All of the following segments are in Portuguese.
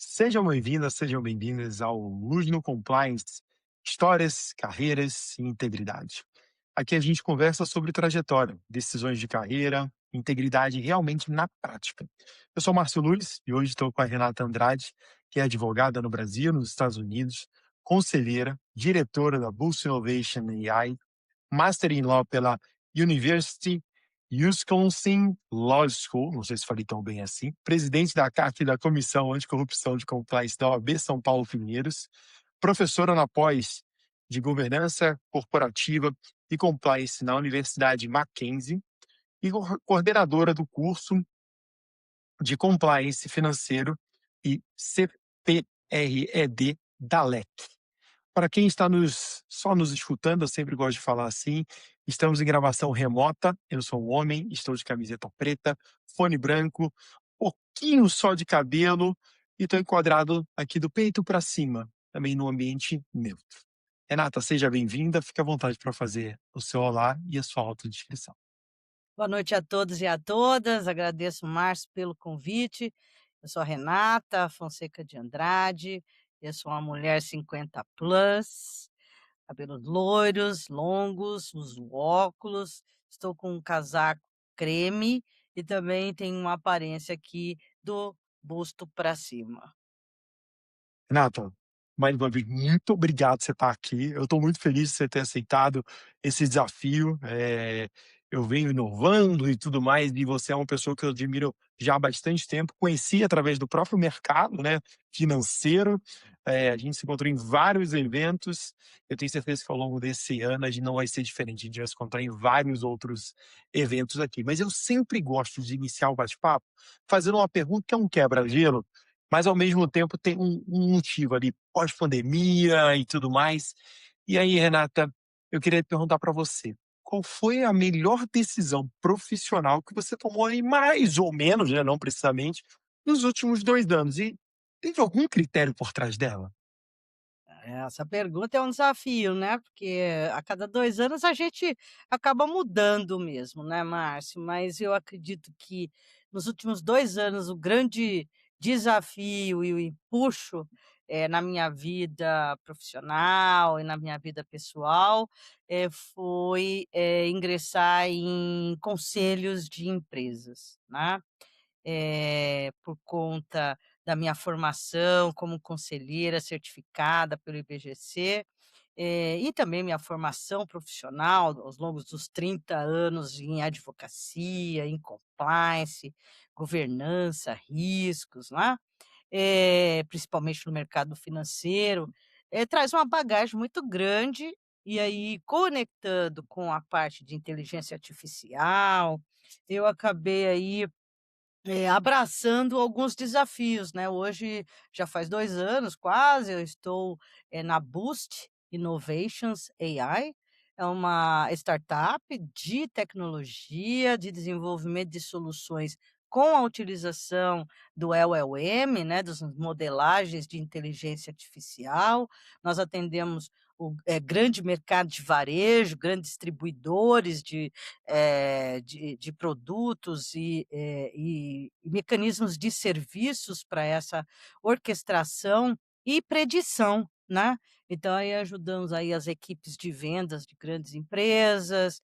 Sejam bem-vindas, sejam bem-vindas ao Luz no Compliance, histórias, carreiras e integridade. Aqui a gente conversa sobre trajetória, decisões de carreira, integridade realmente na prática. Eu sou Márcio Luiz e hoje estou com a Renata Andrade, que é advogada no Brasil, nos Estados Unidos, conselheira, diretora da Bulls Innovation AI, Master in Law pela University Wisconsin Law School, não sei se falei tão bem assim, presidente da CAC da Comissão Anticorrupção de Compliance da OAB São Paulo Pinheiros, professora na pós de Governança Corporativa e Compliance na Universidade Mackenzie e coordenadora do curso de Compliance Financeiro e CPRED da LEC. Para quem está só nos escutando, eu sempre gosto de falar assim, estamos em gravação remota, eu sou um homem, estou de camiseta preta, fone branco, pouquinho só de cabelo e estou enquadrado aqui do peito para cima, também no ambiente neutro. Renata, seja bem-vinda, fique à vontade para fazer o seu olá e a sua autodescrição. Boa noite a todos e a todas. Agradeço, Márcio, pelo convite. Eu sou a Renata Fonseca de Andrade. Eu sou uma mulher 50 plus, cabelos loiros, longos, uso óculos. Estou com um casaco creme e também tenho uma aparência aqui do busto para cima. Renata, mais uma vez, muito obrigado por você estar aqui. Eu estou muito feliz de você ter aceitado esse desafio. Eu venho inovando e tudo mais, e você é uma pessoa que eu admiro já há bastante tempo. Conheci através do próprio mercado, né, financeiro. A gente se encontrou em vários eventos. Eu tenho certeza que ao longo desse ano a gente não vai ser diferente. A gente vai se encontrar em vários outros eventos aqui. Mas eu sempre gosto de iniciar o bate-papo fazendo uma pergunta que é um quebra-gelo, mas ao mesmo tempo tem um motivo ali, pós-pandemia e tudo mais. E aí, Renata, eu queria perguntar para você, qual foi a melhor decisão profissional que você tomou aí, mais ou menos, né, não precisamente, nos últimos 2 anos? E teve algum critério por trás dela? Essa pergunta é um desafio, né, porque a cada 2 anos a gente acaba mudando mesmo, né, Márcio. Mas eu acredito que nos últimos 2 anos o grande desafio e o empuxo, na minha vida profissional e na minha vida pessoal, foi, ingressar em conselhos de empresas, né. Por conta da minha formação como conselheira certificada pelo IBGC, e também minha formação profissional aos longos dos 30 anos em advocacia, em compliance, governança, riscos, né, principalmente no mercado financeiro, traz uma bagagem muito grande. E aí, conectando com a parte de inteligência artificial, eu acabei aí abraçando alguns desafios, né. Hoje já faz 2 anos quase, eu estou, na Boost Innovations AI, é uma startup de tecnologia, de desenvolvimento de soluções com a utilização do LLM, né, das modelagens de inteligência artificial. Nós atendemos o grande mercado de varejo, grandes distribuidores de produtos e mecanismos de serviços para essa orquestração e predição, né. Então aí ajudamos aí as equipes de vendas de grandes empresas,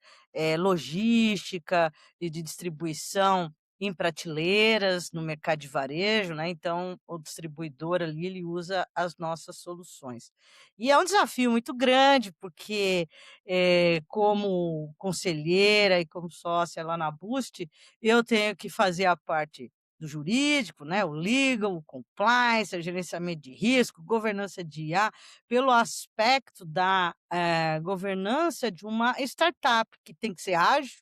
logística e de distribuição em prateleiras no mercado de varejo, né. Então o distribuidor ali ele usa as nossas soluções. E é um desafio muito grande, porque como conselheira e como sócia lá na Boost, eu tenho que fazer a parte do jurídico, né, o legal, o compliance, o gerenciamento de risco, governança de IA, pelo aspecto da, governança de uma startup que tem que ser ágil,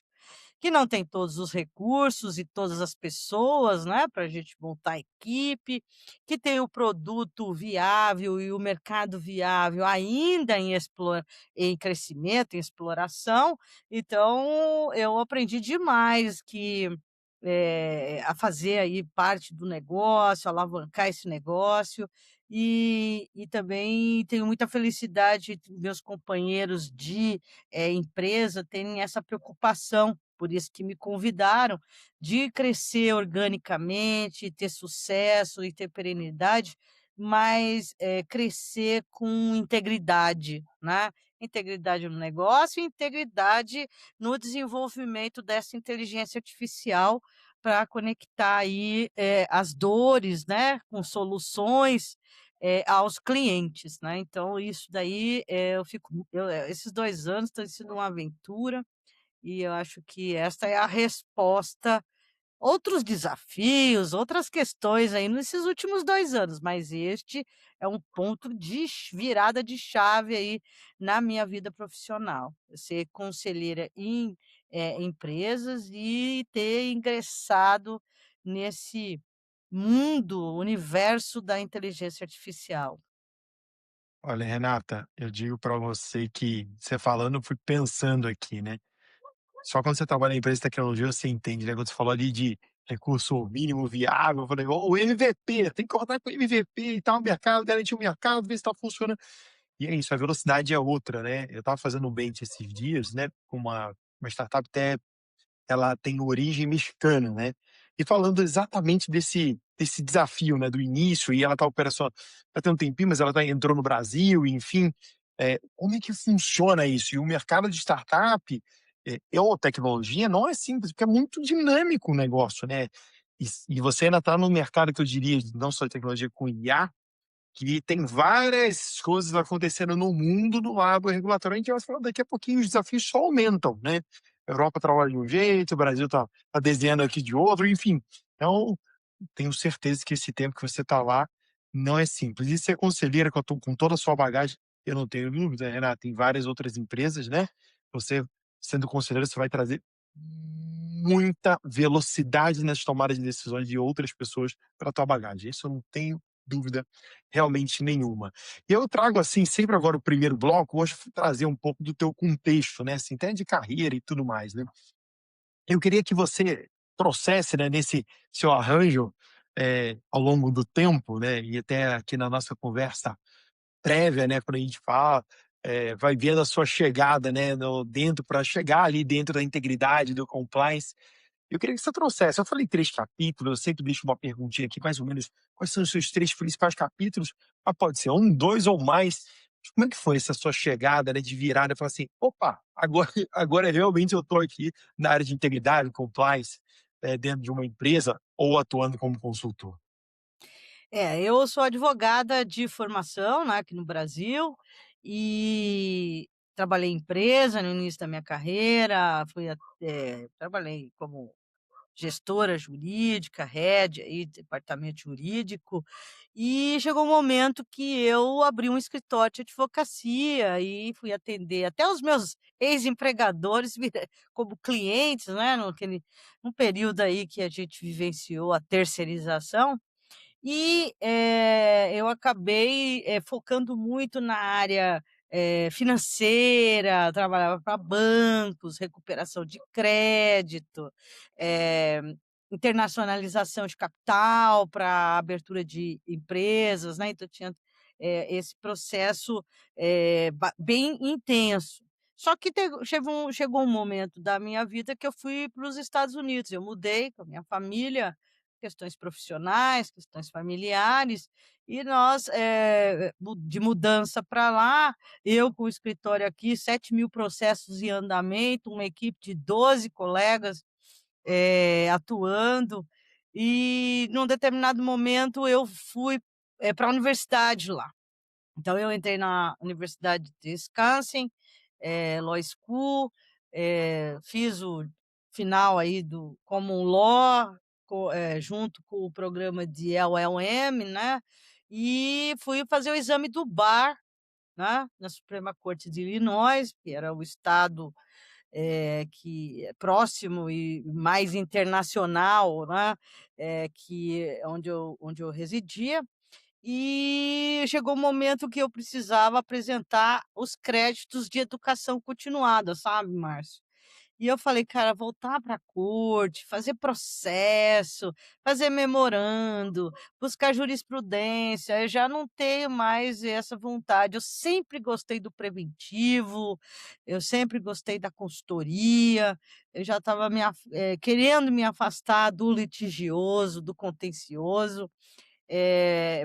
que não tem todos os recursos e todas as pessoas, né, para a gente montar a equipe, que tem o produto viável e o mercado viável ainda em crescimento, em exploração. Então eu aprendi demais que, a fazer aí parte do negócio, alavancar esse negócio, e também tenho muita felicidade de meus companheiros de, empresa terem essa preocupação por isso que me convidaram, de crescer organicamente, ter sucesso e ter perenidade, mas, crescer com integridade, né. Integridade no negócio e integridade no desenvolvimento dessa inteligência artificial para conectar aí, as dores, né, com soluções, aos clientes, né. Então isso daí, esses 2 anos têm sido uma aventura, e eu acho que esta é a resposta. Outros desafios, outras questões aí nesses últimos 2 anos, mas este é um ponto de virada de chave aí na minha vida profissional. Ser conselheira em, empresas e ter ingressado nesse mundo, universo da inteligência artificial. Olha, Renata, eu digo para você que você falando, eu fui pensando aqui, né. Só quando você trabalha em empresa de tecnologia você entende, né, quando você falou ali de recurso mínimo viável, eu falei: "Ó, o MVP, tem que rodar com o MVP e tal, o mercado, garantir o mercado, ver se tá funcionando". E é isso, a velocidade é outra, né. Eu estava fazendo um bench esses dias, né, com uma startup até ela tem origem mexicana, né. E falando exatamente desse desafio, né, do início e ela tá operacional já tem um tempinho, mas ela entrou no Brasil e enfim, como é que funciona isso? E o mercado de startup, ou tecnologia não é simples, porque é muito dinâmico o negócio, né. E você ainda tá num mercado que eu diria, não só de tecnologia, com IA, que tem várias coisas acontecendo no mundo do lado regulatório. A gente vai falar daqui a pouquinho, os desafios só aumentam, né. A Europa trabalha de um jeito, o Brasil tá desenhando aqui de outro, enfim. Então, tenho certeza que esse tempo que você está lá não é simples. E ser conselheira com toda a sua bagagem, eu não tenho dúvida, Renata, em várias outras empresas, né, você sendo conselheira, você vai trazer muita velocidade nas tomadas de decisões de outras pessoas para a tua bagagem. Isso eu não tenho dúvida realmente nenhuma. E eu trago, assim, sempre agora o primeiro bloco, hoje trazer um pouco do teu contexto, né, assim, até de carreira e tudo mais, né. Eu queria que você trouxesse, né, nesse seu arranjo, ao longo do tempo, né, e até aqui na nossa conversa prévia, né, quando a gente fala, vai vendo a sua chegada, né, no dentro para chegar ali dentro da integridade, do compliance. Eu queria que você trouxesse, eu falei 3 capítulos, eu sempre deixo uma perguntinha aqui, mais ou menos, quais são os seus 3 principais capítulos? Ah, pode ser um, 2 ou mais. Como é que foi essa sua chegada, né, de virada, falar assim: "Opa, agora agora realmente eu estou aqui na área de integridade, compliance, dentro de uma empresa ou atuando como consultor"? Eu sou advogada de formação, né, aqui no Brasil, e trabalhei em empresa no início da minha carreira, trabalhei como gestora jurídica, head aí, departamento jurídico, e chegou um momento que eu abri um escritório de advocacia e fui atender até os meus ex-empregadores como clientes, né, num período aí que a gente vivenciou a terceirização, e, eu acabei, focando muito na área, financeira, trabalhava para bancos, recuperação de crédito, eh, internacionalização de capital para abertura de empresas, né, então tinha, esse processo, bem intenso. Só que chegou um momento da minha vida que eu fui para os Estados Unidos, eu mudei com a minha família, questões profissionais, questões familiares, e nós, de mudança para lá, eu com o escritório aqui, 7.000 processos em andamento, uma equipe de 12 colegas, atuando, e num determinado momento eu fui, para a universidade lá. Então eu entrei na Universidade de Wisconsin, Law School, fiz o final aí do Common Law, junto com o programa de LLM, né, e fui fazer o exame do bar, né, na Suprema Corte de Illinois, que era o estado, que é próximo e mais internacional, né, onde eu residia. E chegou um momento que eu precisava apresentar os créditos de educação continuada, sabe, Márcio. E eu falei: "Cara, voltar para a corte, fazer processo, fazer memorando, buscar jurisprudência, eu já não tenho mais essa vontade". Eu sempre gostei do preventivo, eu sempre gostei da consultoria, eu já estava querendo me afastar do litigioso, do contencioso,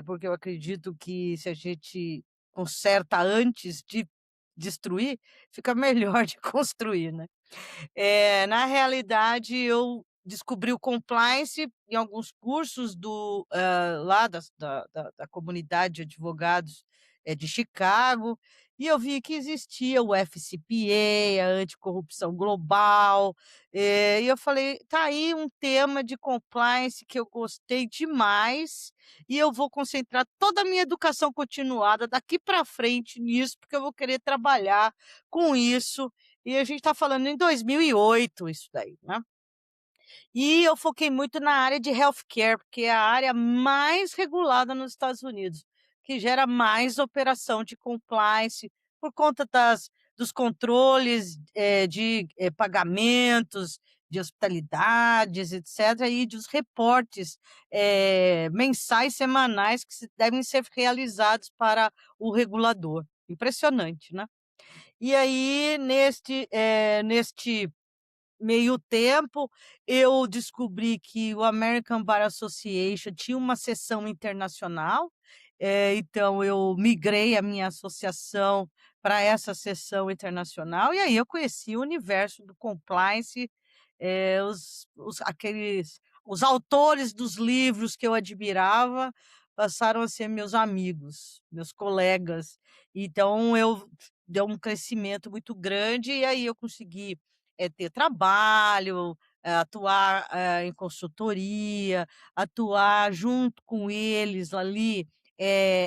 porque eu acredito que se a gente conserta antes de destruir, fica melhor de construir, né. Na realidade, eu descobri o compliance em alguns cursos lá da comunidade de advogados, de Chicago, e eu vi que existia o FCPA, a Anticorrupção Global, e eu falei: "Tá aí um tema de compliance que eu gostei demais, e eu vou concentrar toda a minha educação continuada daqui para frente nisso, porque eu vou querer trabalhar com isso". E a gente está falando em 2008 isso daí, né. E eu foquei muito na área de healthcare, porque é a área mais regulada nos Estados Unidos, que gera mais operação de compliance, por conta dos controles, pagamentos, de hospitalidades, etcétera, e dos reportes, mensais, semanais que devem ser realizados para o regulador. Impressionante, né. E aí, neste meio tempo, eu descobri que o American Bar Association tinha uma seção internacional, então eu migrei a minha associação para essa seção internacional, e aí eu conheci o universo do compliance, os autores dos livros que eu admirava passaram a ser meus amigos, meus colegas. Então eu deu um crescimento muito grande, e aí eu consegui ter trabalho, atuar, em consultoria, atuar junto com eles ali,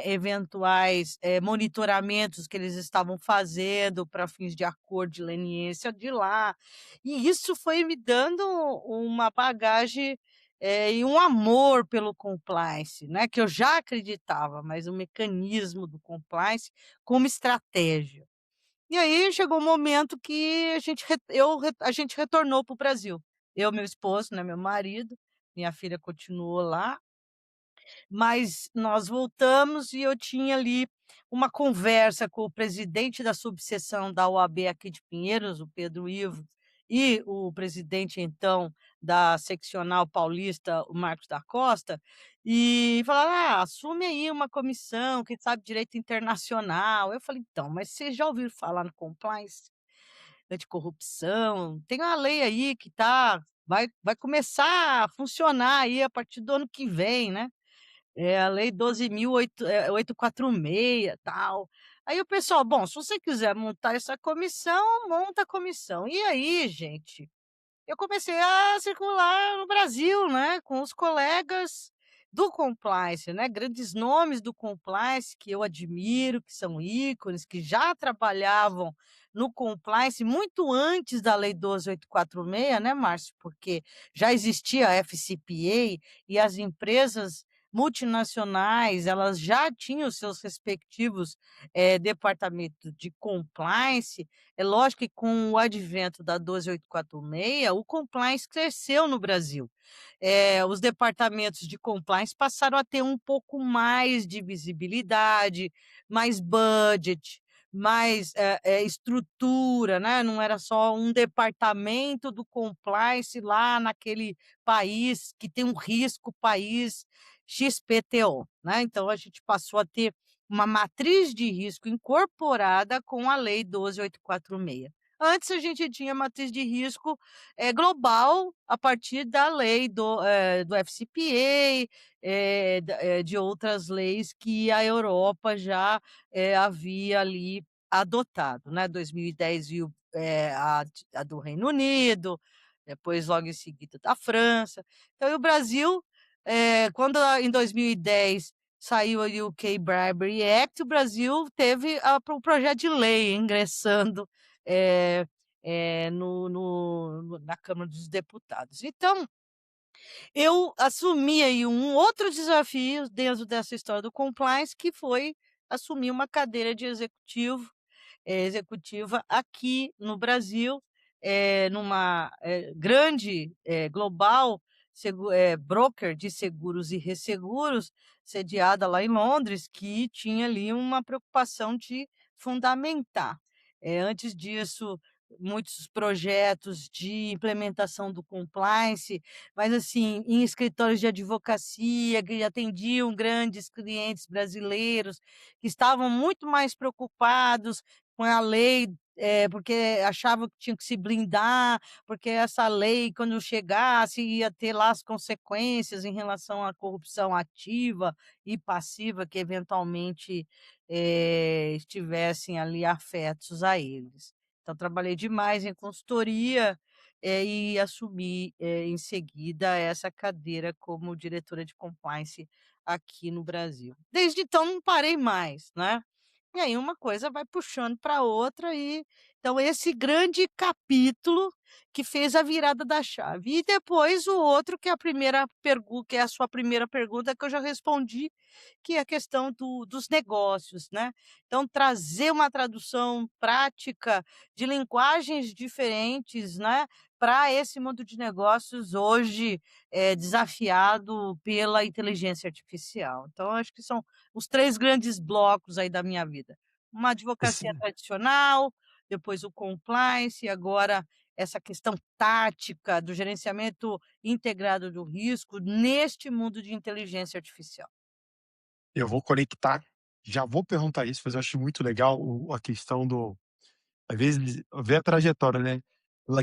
eventuais, monitoramentos que eles estavam fazendo para fins de acordo de leniência de lá. E isso foi me dando uma bagagem, e um amor pelo compliance, né, que eu já acreditava, mas o mecanismo do compliance como estratégia. E aí chegou um momento que a gente retornou para o Brasil. Eu, meu esposo, né, meu marido, minha filha continuou lá, mas nós voltamos e eu tinha ali uma conversa com o presidente da subseção da OAB aqui de Pinheiros, o Pedro Ivo, e o presidente então da seccional paulista, o Marcos da Costa, e falaram: "Ah, assume aí uma comissão que sabe direito internacional". Eu falei: "Então, mas vocês já ouviram falar no compliance, anticorrupção? Tem uma lei aí que vai começar a funcionar aí a partir do ano que vem, né". É a lei 12.846, tal. Aí o pessoal: "Bom, se você quiser montar essa comissão, monta a comissão". E aí, gente, eu comecei a circular no Brasil, né, com os colegas do compliance, né, grandes nomes do compliance que eu admiro, que são ícones, que já trabalhavam no compliance muito antes da lei 12.846, né, Márcio, porque já existia a FCPA e as empresas multinacionais, elas já tinham seus respectivos, departamentos de compliance. É lógico que com o advento da 12.846, o compliance cresceu no Brasil. Os departamentos de compliance passaram a ter um pouco mais de visibilidade, mais budget, mais, estrutura, né, não era só um departamento do compliance lá naquele país que tem um risco, país XPTO, né, então a gente passou a ter uma matriz de risco incorporada com a lei 12.846. Antes a gente tinha matriz de risco, global, a partir da lei do FCPA, de outras leis que a Europa já, havia ali adotado, né. 2010 viu, a do Reino Unido, depois logo em seguida da França. Então e o Brasil, em 2010 saiu ali o K-Bribery Act, o Brasil teve o projeto de lei ingressando, eh na Câmara dos Deputados. Então, eu assumi aí um outro desafio dentro dessa história do compliance, que foi assumir uma cadeira de executiva aqui no Brasil, numa, grande, global broker de seguros e resseguros, sediada lá em Londres, que tinha ali uma preocupação de fundamentar. Antes disso, muitos projetos de implementação do compliance, mas assim, em escritórios de advocacia que atendiam grandes clientes brasileiros, que estavam muito mais preocupados com a lei, porque achavam que tinham que se blindar, porque essa lei, quando chegasse, ia ter lá as consequências em relação à corrupção ativa e passiva que eventualmente, estivessem ali afetos a eles. Então trabalhei demais em consultoria, e assumi, em seguida essa cadeira como diretora de compliance aqui no Brasil. Desde então não parei mais, né. E aí uma coisa vai puxando para outra e então esse grande capítulo que fez a virada da chave. E depois o outro que é a primeira que é a sua primeira pergunta que eu já respondi, que é a questão dos negócios, né. Então trazer uma tradução prática de linguagens diferentes, né, para esse mundo de negócios hoje, desafiado pela inteligência artificial. Então acho que são os 3 grandes blocos aí da minha vida. Uma advocacia Esse tradicional, depois o compliance e agora essa questão tática do gerenciamento integrado do risco neste mundo de inteligência artificial. eu vou conectar, já vou perguntar isso, mas eu acho muito legal a questão do às vezes, ver a trajetória, né.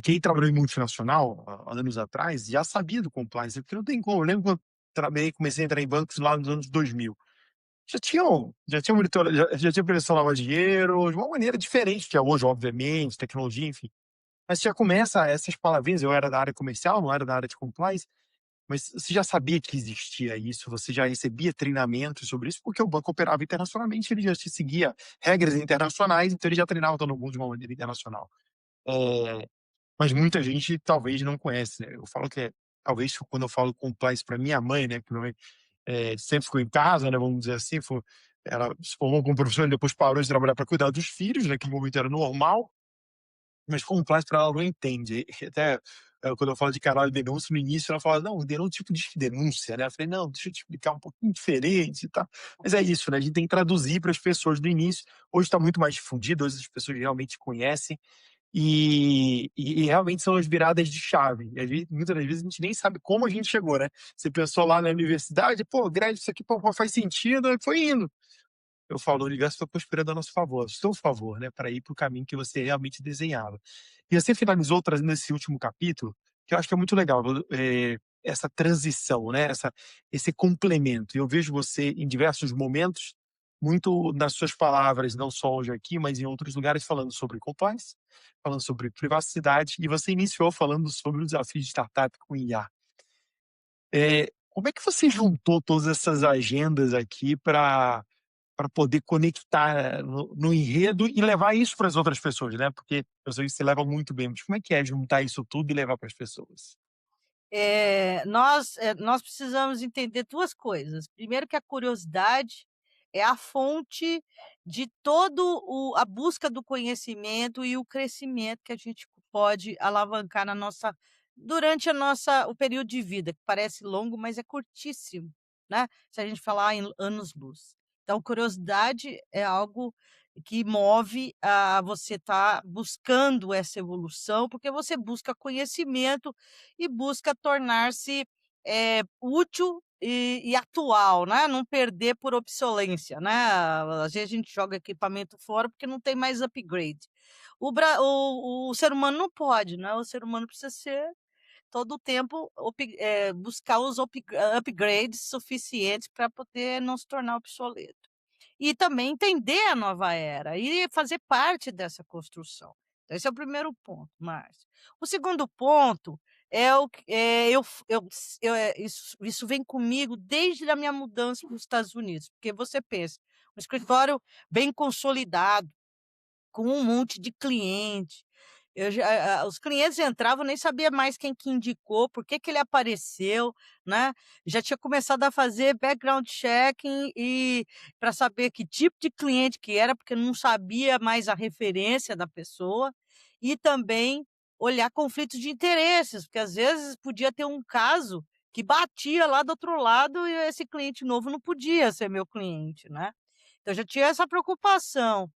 Quem trabalhou em multinacional, há anos atrás, já sabia do compliance, porque não tem como. Eu lembro quando trabalhei comecei a entrar em bancos lá nos anos 2000. Já tinham monitora já tinha prevenção à lavagem de dinheiro, de uma maneira diferente que é hoje, obviamente, tecnologia, enfim. Mas já começa essas palavrinhas, eu era da área comercial, não era da área de compliance, mas você já sabia que existia isso, você já recebia treinamentos sobre isso, porque o banco operava internacionalmente, ele já te seguia regras internacionais, então ele já treinava todo mundo de uma maneira internacional. Eh, mas muita gente talvez não conhece, né. Eu falo que talvez quando eu falo compliance para minha mãe, né, que minha mãe, sempre ficou em casa, né, vamos dizer assim, ela se formou como professora e depois parou de trabalhar para cuidar dos filhos, naquele momento era normal, mas compliance para ela não entende. E até, quando eu falo de canal de denúncia, no início ela fala: "Não, denúncia tipo de denúncia, né". Eu falei: "Não, deixa eu te explicar um pouquinho diferente e tal". Mas é isso, né, a gente tem que traduzir para as pessoas do início. Hoje está muito mais difundido, hoje as pessoas realmente conhecem, e realmente são as viradas de chave. E muitas das vezes a gente nem sabe como a gente chegou, né. Você pensou lá na universidade: "Pô, grade isso aqui, pô, faz sentido", aí foi indo. Eu falo, o universo foi conspirando a nosso favor, a seu favor, né, para ir para o caminho que você realmente desenhava. E você finalizou trazendo esse último capítulo, que eu acho que é muito legal, essa transição, né, esse complemento. E eu vejo você em diversos momentos, muito nas suas palavras, não só hoje aqui, mas em outros lugares, falando sobre compliance, falando sobre privacidade, e você iniciou falando sobre o desafio de startup com IA. Como é que você juntou todas essas agendas aqui para poder conectar no enredo e levar isso para as outras pessoas, né, porque eu sei que você leva muito bem, mas como é que é juntar isso tudo e levar para as pessoas? Nós precisamos entender 2 coisas. Primeiro que a curiosidade é a fonte de todo o a busca do conhecimento e o crescimento que a gente pode alavancar na nossa durante a nossa o período de vida, que parece longo, mas é curtíssimo, né, se a gente falar em anos-luz. Então curiosidade é algo que move a você estar buscando essa evolução, porque você busca conhecimento e busca tornar-se, útil e atual, né, não perder por obsolência, né. Às vezes a gente joga equipamento fora porque não tem mais upgrade. O ser humano não pode, né, o ser humano precisa ser todo o tempo buscar os upgrades suficientes para poder não se tornar obsoleto. E também entender a nova era e fazer parte dessa construção. Então esse é o primeiro ponto, Márcio. O segundo ponto é o que eu s eu, isso vem comigo desde a minha mudança para os Estados Unidos, porque você pensa, um escritório bem consolidado, com um monte de cliente. Eu já os clientes entravam, nem sabia mais quem que indicou, por que que ele apareceu, né. Já tinha começado a fazer background checking e para saber que tipo de cliente que era, porque não sabia mais a referência da pessoa. E também olhar conflitos de interesses, porque às vezes podia ter um caso que batia lá do outro lado e esse cliente novo não podia ser meu cliente, né. Então eu já tinha essa preocupação.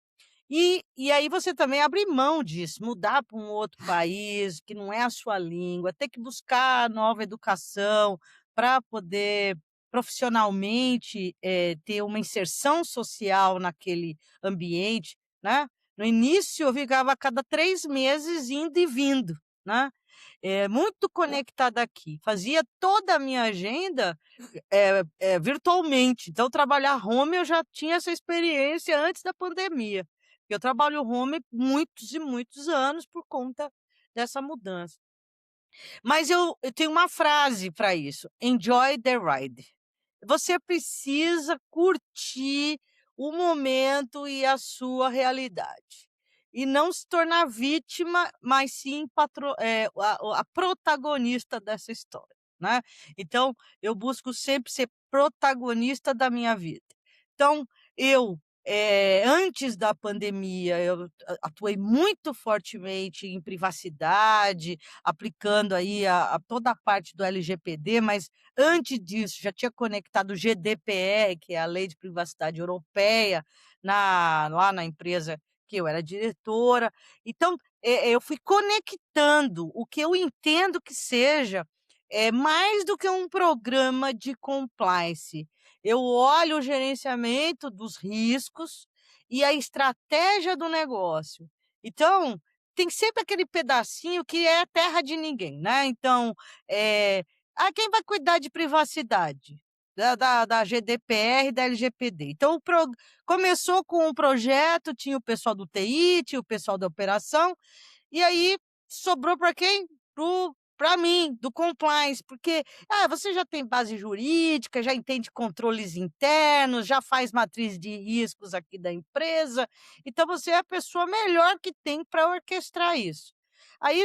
E aí você também abre mão disso, mudar para um outro país que não é a sua língua, ter que buscar nova educação para poder profissionalmente, ter uma inserção social naquele ambiente, né. No início eu ficava a cada 3 meses indo e vindo, né, muito conectada aqui, fazia toda a minha agenda virtualmente. Então trabalhar home eu já tinha essa experiência antes da pandemia. Eu trabalho home muitos e muitos anos por conta dessa mudança. Mas eu tenho uma frase para isso: "Enjoy the ride". Você precisa curtir o momento e a sua realidade. E não se tornar vítima, mas sim a protagonista dessa história, né. Então, eu busco sempre ser protagonista da minha vida. Então, eu, antes da pandemia, eu atuei muito fortemente em privacidade, aplicando aí a toda a parte do LGPD, mas antes disso, já tinha conectado o GDPR, que é a Lei de Privacidade Europeia, lá na empresa que eu era diretora. Então, eu fui conectando o que eu entendo que seja, mais do que um programa de compliance. Eu olho o gerenciamento dos riscos e a estratégia do negócio. Então, tem sempre aquele pedacinho que é terra de ninguém, né. Então, eh quem vai cuidar de privacidade? Da GDPR e da LGPD. Então começou com um projeto, tinha o pessoal do TI, tinha o pessoal da operação, e aí sobrou para quem? Para mim, do compliance, porque, você já tem base jurídica, já entende controles internos, já faz matriz de riscos aqui da empresa, então você é a pessoa melhor que tem para orquestrar isso. Aí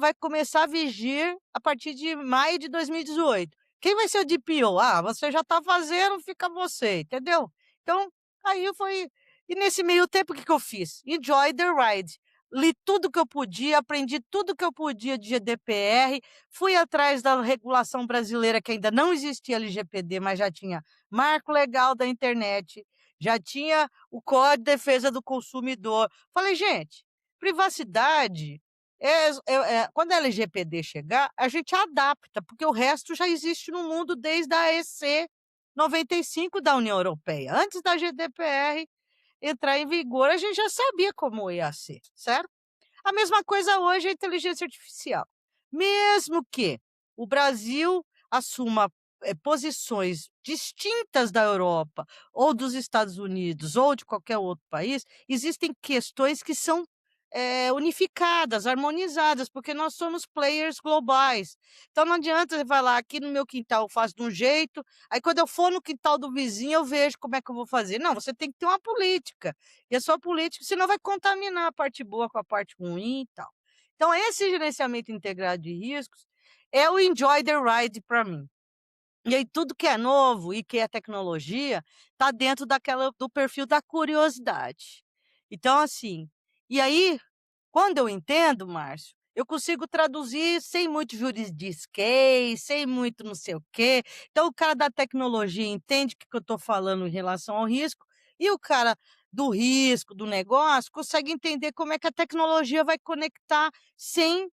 vai começar a vigir a partir de maio de 2018. Quem vai ser o DPO? Você já está fazendo, fica você, entendeu? Então, aí foi e nesse meio tempo o que que eu fiz? Enjoy the ride. Li tudo que eu podia, aprendi tudo que eu podia de GDPR, fui atrás da regulação brasileira que ainda não existia LGPD, mas já tinha Marco Legal da Internet, já tinha o Código de Defesa do Consumidor. Falei: "Gente, privacidade quando a LGPD chegar, a gente adapta, porque o resto já existe no mundo desde a EC 95 da União Europeia. Antes da GDPR entrar em vigor, a gente já sabia como ia ser, certo? A mesma coisa hoje é a inteligência artificial. Mesmo que o Brasil assuma, posições distintas da Europa, ou dos Estados Unidos, ou de qualquer outro país, existem questões que são, unificadas, harmonizadas, porque nós somos players globais. Então não adianta você falar: "Aqui no meu quintal eu faço de um jeito, aí quando eu for no quintal do vizinho eu vejo como é que eu vou fazer". Não, você tem que ter uma política. E a sua política, senão vai contaminar a parte boa com a parte ruim e tal. Então esse gerenciamento integrado de riscos é o enjoy the ride para mim. E aí tudo que é novo e que é tecnologia, tá dentro daquela do perfil da curiosidade. Então assim, e aí quando eu entendo, Márcio, eu consigo traduzir sem muito juridiquês, sem muito não sei o quê. Então o cara da tecnologia entende o que que eu estou falando em relação ao risco, e o cara do risco, do negócio, consegue entender como é que a tecnologia vai conectar sem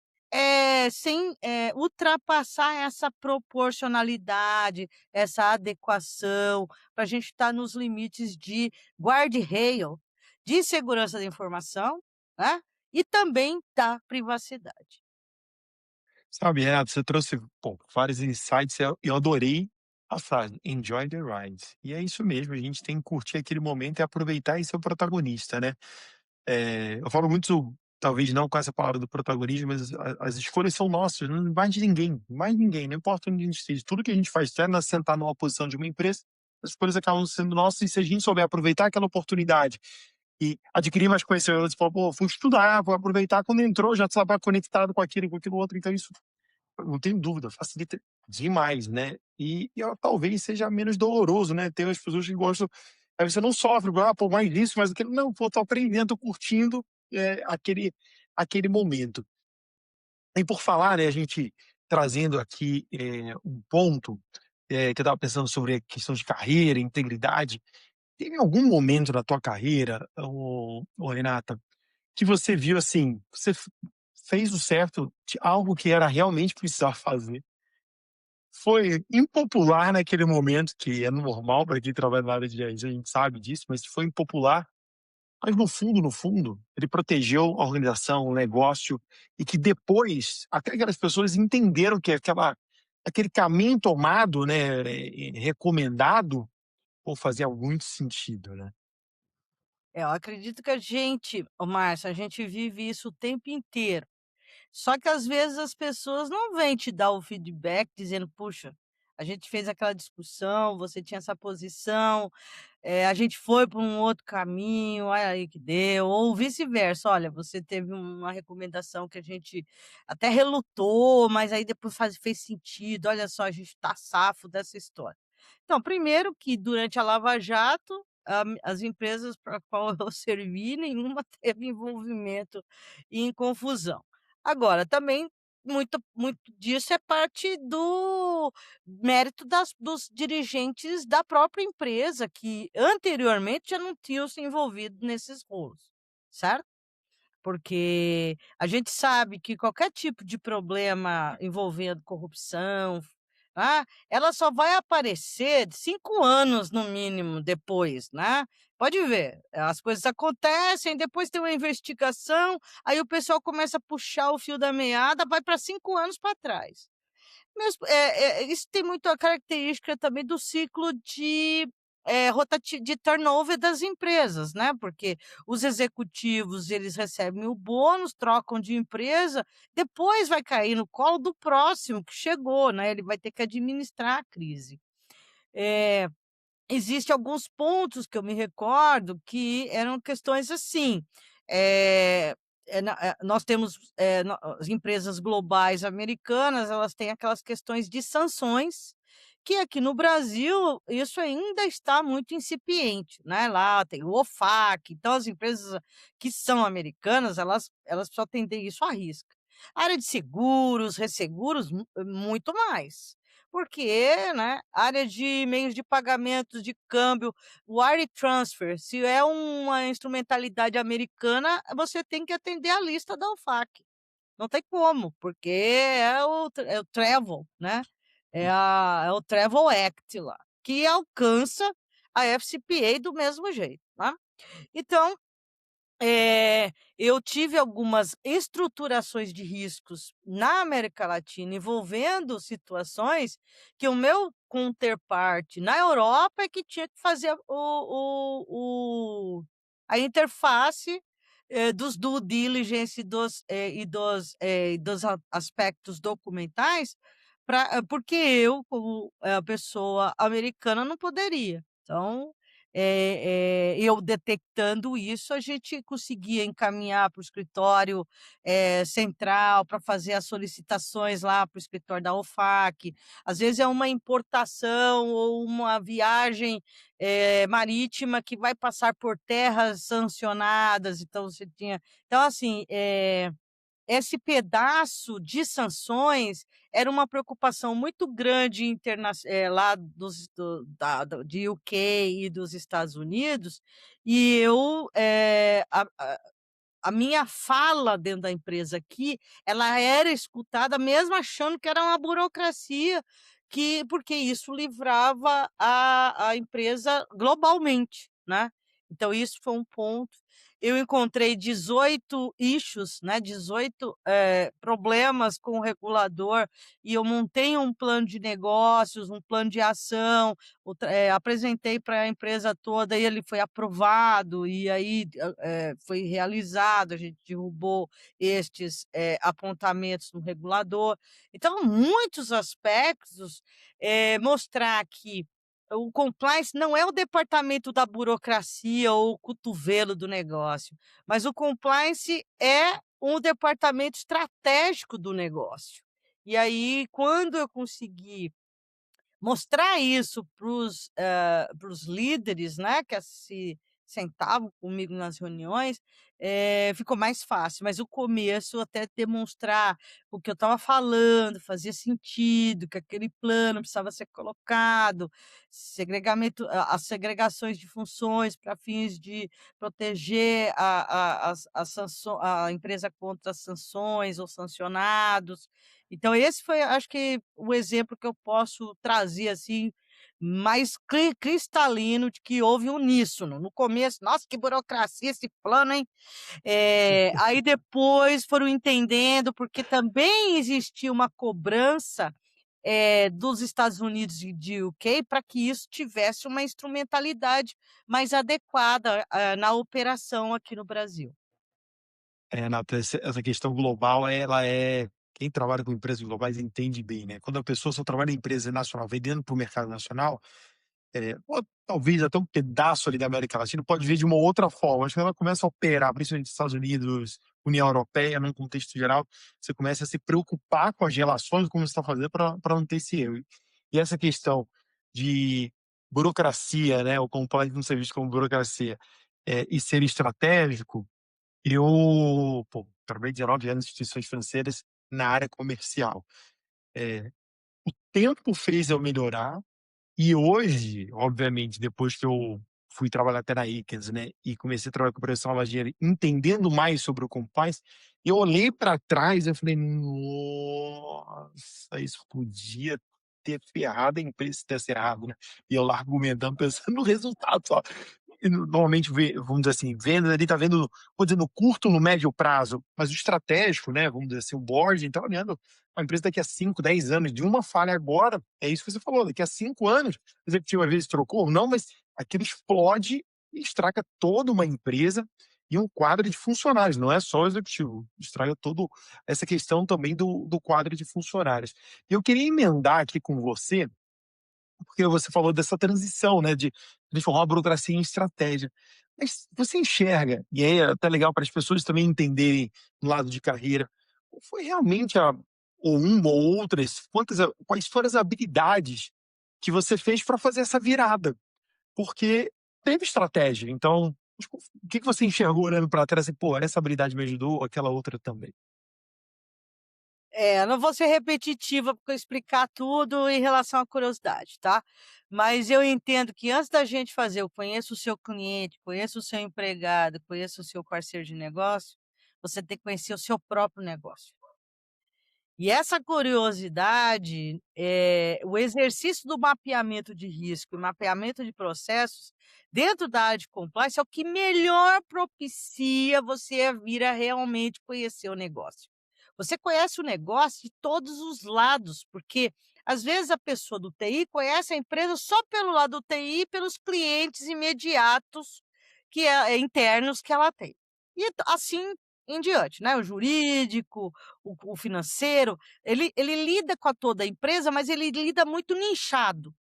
ultrapassar essa proporcionalidade, essa adequação, para a gente estar nos limites de guardrail, de segurança da informação, né, e também da privacidade. Sabe, você trouxe, pô, vários insights, eu adorei a frase, "Enjoy the ride". E é isso mesmo, a gente tem que curtir aquele momento e aproveitar e ser o protagonista, né. Eu falo muito, talvez não com essa palavra do protagonismo, mas as escolhas são nossas, não vai de ninguém, mais ninguém, não importa onde a gente esteja, tudo que a gente faz, até na sentar numa posição de uma empresa, as escolhas acabam sendo nossas, e se a gente souber aproveitar aquela oportunidade e adquirir mais conhecimento, você fala: "Pô, fui estudar, vou aproveitar", quando entrou já estava conectado com aquilo outro, então isso, não tenho dúvida, facilita demais, né. E talvez seja menos doloroso, né, tem as pessoas que gostam, aí você não sofre, pô, mais isso, mais aquilo, não, pô, tô aprendendo, tô curtindo, aquele momento. E por falar, né, a gente trazendo aqui, um ponto, que eu estava pensando sobre a questão de carreira, integridade, teve algum momento na tua carreira, Renata, que você viu assim, você fez o certo de algo que era realmente precisar fazer, foi impopular naquele momento, que é normal para quem trabalha na área de RJ, a gente sabe disso, mas foi impopular, mas no fundo, no fundo, ele protegeu a organização, o negócio, e que depois até aquelas pessoas entenderam que aquele caminho tomado, né, recomendado, pô, fazia muito sentido, né. Eu acredito que a gente, ô Márcio, a gente vive isso o tempo inteiro. Só que às vezes as pessoas não vêm te dar o feedback dizendo: "Puxa, a gente fez aquela discussão, você tinha essa posição, a gente foi por um outro caminho, olha aí que deu", ou vice-versa: "Olha, você teve uma recomendação que a gente até relutou, mas aí depois fez sentido, olha só, a gente tá safo dessa história". Então, primeiro que durante a Lava Jato, as empresas para qual eu servi, nenhuma teve envolvimento em confusão. Agora, também muito disso é parte do mérito dos dirigentes da própria empresa, que anteriormente já não tinham se envolvido nesses rolos, certo? Porque a gente sabe que qualquer tipo de problema envolvendo corrupção, ela só vai aparecer de 5 anos no mínimo depois, né. Pode ver, as coisas acontecem, depois tem uma investigação, aí o pessoal começa a puxar o fio da meada, vai para 5 anos para trás. Mesmo isso tem muito a característica também do ciclo de, de turnover das empresas, né, porque os executivos, eles recebem o bônus, trocam de empresa, depois vai cair no colo do próximo que chegou, né, ele vai ter que administrar a crise. Eh Existe alguns pontos que eu me recordo que eram questões assim, nós temos, as empresas globais americanas, elas têm aquelas questões de sanções, que aqui no Brasil isso ainda está muito incipiente, né, lá tem o OFAC, então as empresas que são americanas, elas só atender isso à risca. A área de seguros, resseguros, muito mais. Porque, né, área de meios de pagamento, de câmbio, wire transfer, se é uma instrumentalidade americana, você tem que atender a lista da OFAC. Não tem como, porque é o travel, né, é o Travel Act lá, que alcança a FCPA do mesmo jeito, tá. Então eu tive algumas estruturações de riscos na América Latina envolvendo situações que o meu counterpart na Europa é que tinha que fazer a interface, dos due diligence e dos aspectos documentais porque eu, como, pessoa americana, não poderia. Então, eu detectando isso, a gente conseguia encaminhar para o escritório, central para fazer as solicitações lá para o escritório da OFAC. Às vezes é uma importação ou uma viagem, marítima que vai passar por terras sancionadas, então você tinha então assim, esse pedaço de sanções era uma preocupação muito grande lá de UK e dos Estados Unidos, e eu, a minha fala dentro da empresa aqui, ela era escutada mesmo achando que era uma burocracia, porque isso livrava a empresa globalmente, né. Então isso foi um ponto. Eu encontrei 18 issues, né, 18, problemas com o regulador, e eu montei um plano de negócios, um plano de ação, apresentei para a empresa toda e ele foi aprovado, e aí, foi realizado, a gente derrubou estes, apontamentos no regulador. Então, muitos aspectos, mostrar que o compliance não é o departamento da burocracia ou o cotovelo do negócio, mas o compliance é um departamento estratégico do negócio. E aí, quando eu consegui mostrar isso para os líderes, né, que sentavam comigo nas reuniões, ficou mais fácil, mas o começo até demonstrar o que eu estava falando fazia sentido, que aquele plano precisava ser colocado, segregamento as segregações de funções para fins de proteger as a empresa contra sanções ou sancionados. Então esse foi, acho que, o exemplo que eu posso trazer, assim, mais cristalino de que houve uníssono. No começo: "Nossa, que burocracia esse plano, hein". Aí depois foram entendendo, porque também existia uma cobrança, dos Estados Unidos e de UK para que isso tivesse uma instrumentalidade mais adequada, na operação aqui no Brasil. É, Nathan, essa questão global, ela é quem trabalha com empresas globais entende bem, né. Quando a pessoa só trabalha em empresa nacional, vendendo para o mercado nacional, ou talvez até um pedaço ali da América Latina, pode ver de uma outra forma. Acho que ela começa a operar, principalmente nos Estados Unidos, União Europeia, num contexto geral, você começa a se preocupar com as relações, como você está fazendo, para não ter esse erro. E essa questão de burocracia, né, o compliance não ser visto como burocracia, e ser estratégico, trabalhei 19 anos em instituições financeiras na área comercial. Eh, o tempo fez eu melhorar, e hoje, obviamente, depois que eu fui trabalhar até na Icas, né, e comecei a trabalhar com operação lavagem de dinheiro, entendendo mais sobre o compliance, eu olhei para trás e eu falei: "Nossa, isso podia ter ferrado a empresa se desse errado", né. E eu lá argumentando, pensando no resultado só. E normalmente vamos dizer assim, venda ali tá vendo, vou dizer, no curto, no médio prazo, mas o estratégico, né, vamos dizer assim, o board tá olhando a empresa daqui a 5, 10 anos, de uma falha agora, é isso que você falou, daqui a 5 anos, o executivo às vezes trocou ou não, mas aquilo explode e estraga toda uma empresa e um quadro de funcionários, não é só o executivo, estraga todo essa questão também do quadro de funcionários. E eu queria emendar aqui com você, porque você falou dessa transição, né, de transformar a burocracia em estratégia. Mas você enxerga, e aí é até legal para as pessoas também entenderem no lado de carreira, qual foi realmente ou uma ou outras, quais foram as habilidades que você fez para fazer essa virada? Porque teve estratégia, então, tipo, o que que você enxergou olhando para trás, assim: "Pô, essa habilidade me ajudou, aquela outra também"? Não vou ser repetitiva, porque eu explicar tudo em relação à curiosidade, tá. Mas eu entendo que antes da gente fazer o conheça o seu cliente, conheça o seu empregado, conheça o seu parceiro de negócio, você tem que conhecer o seu próprio negócio. E essa curiosidade, o exercício do mapeamento de risco e mapeamento de processos, dentro da área de compliance, é o que melhor propicia você a vir a realmente conhecer o negócio. Você conhece o negócio de todos os lados, porque às vezes a pessoa do TI conhece a empresa só pelo lado do TI e pelos clientes imediatos internos que ela tem. E assim em diante, né, o jurídico, o financeiro, ele lida com a toda a empresa, mas ele lida muito nichado.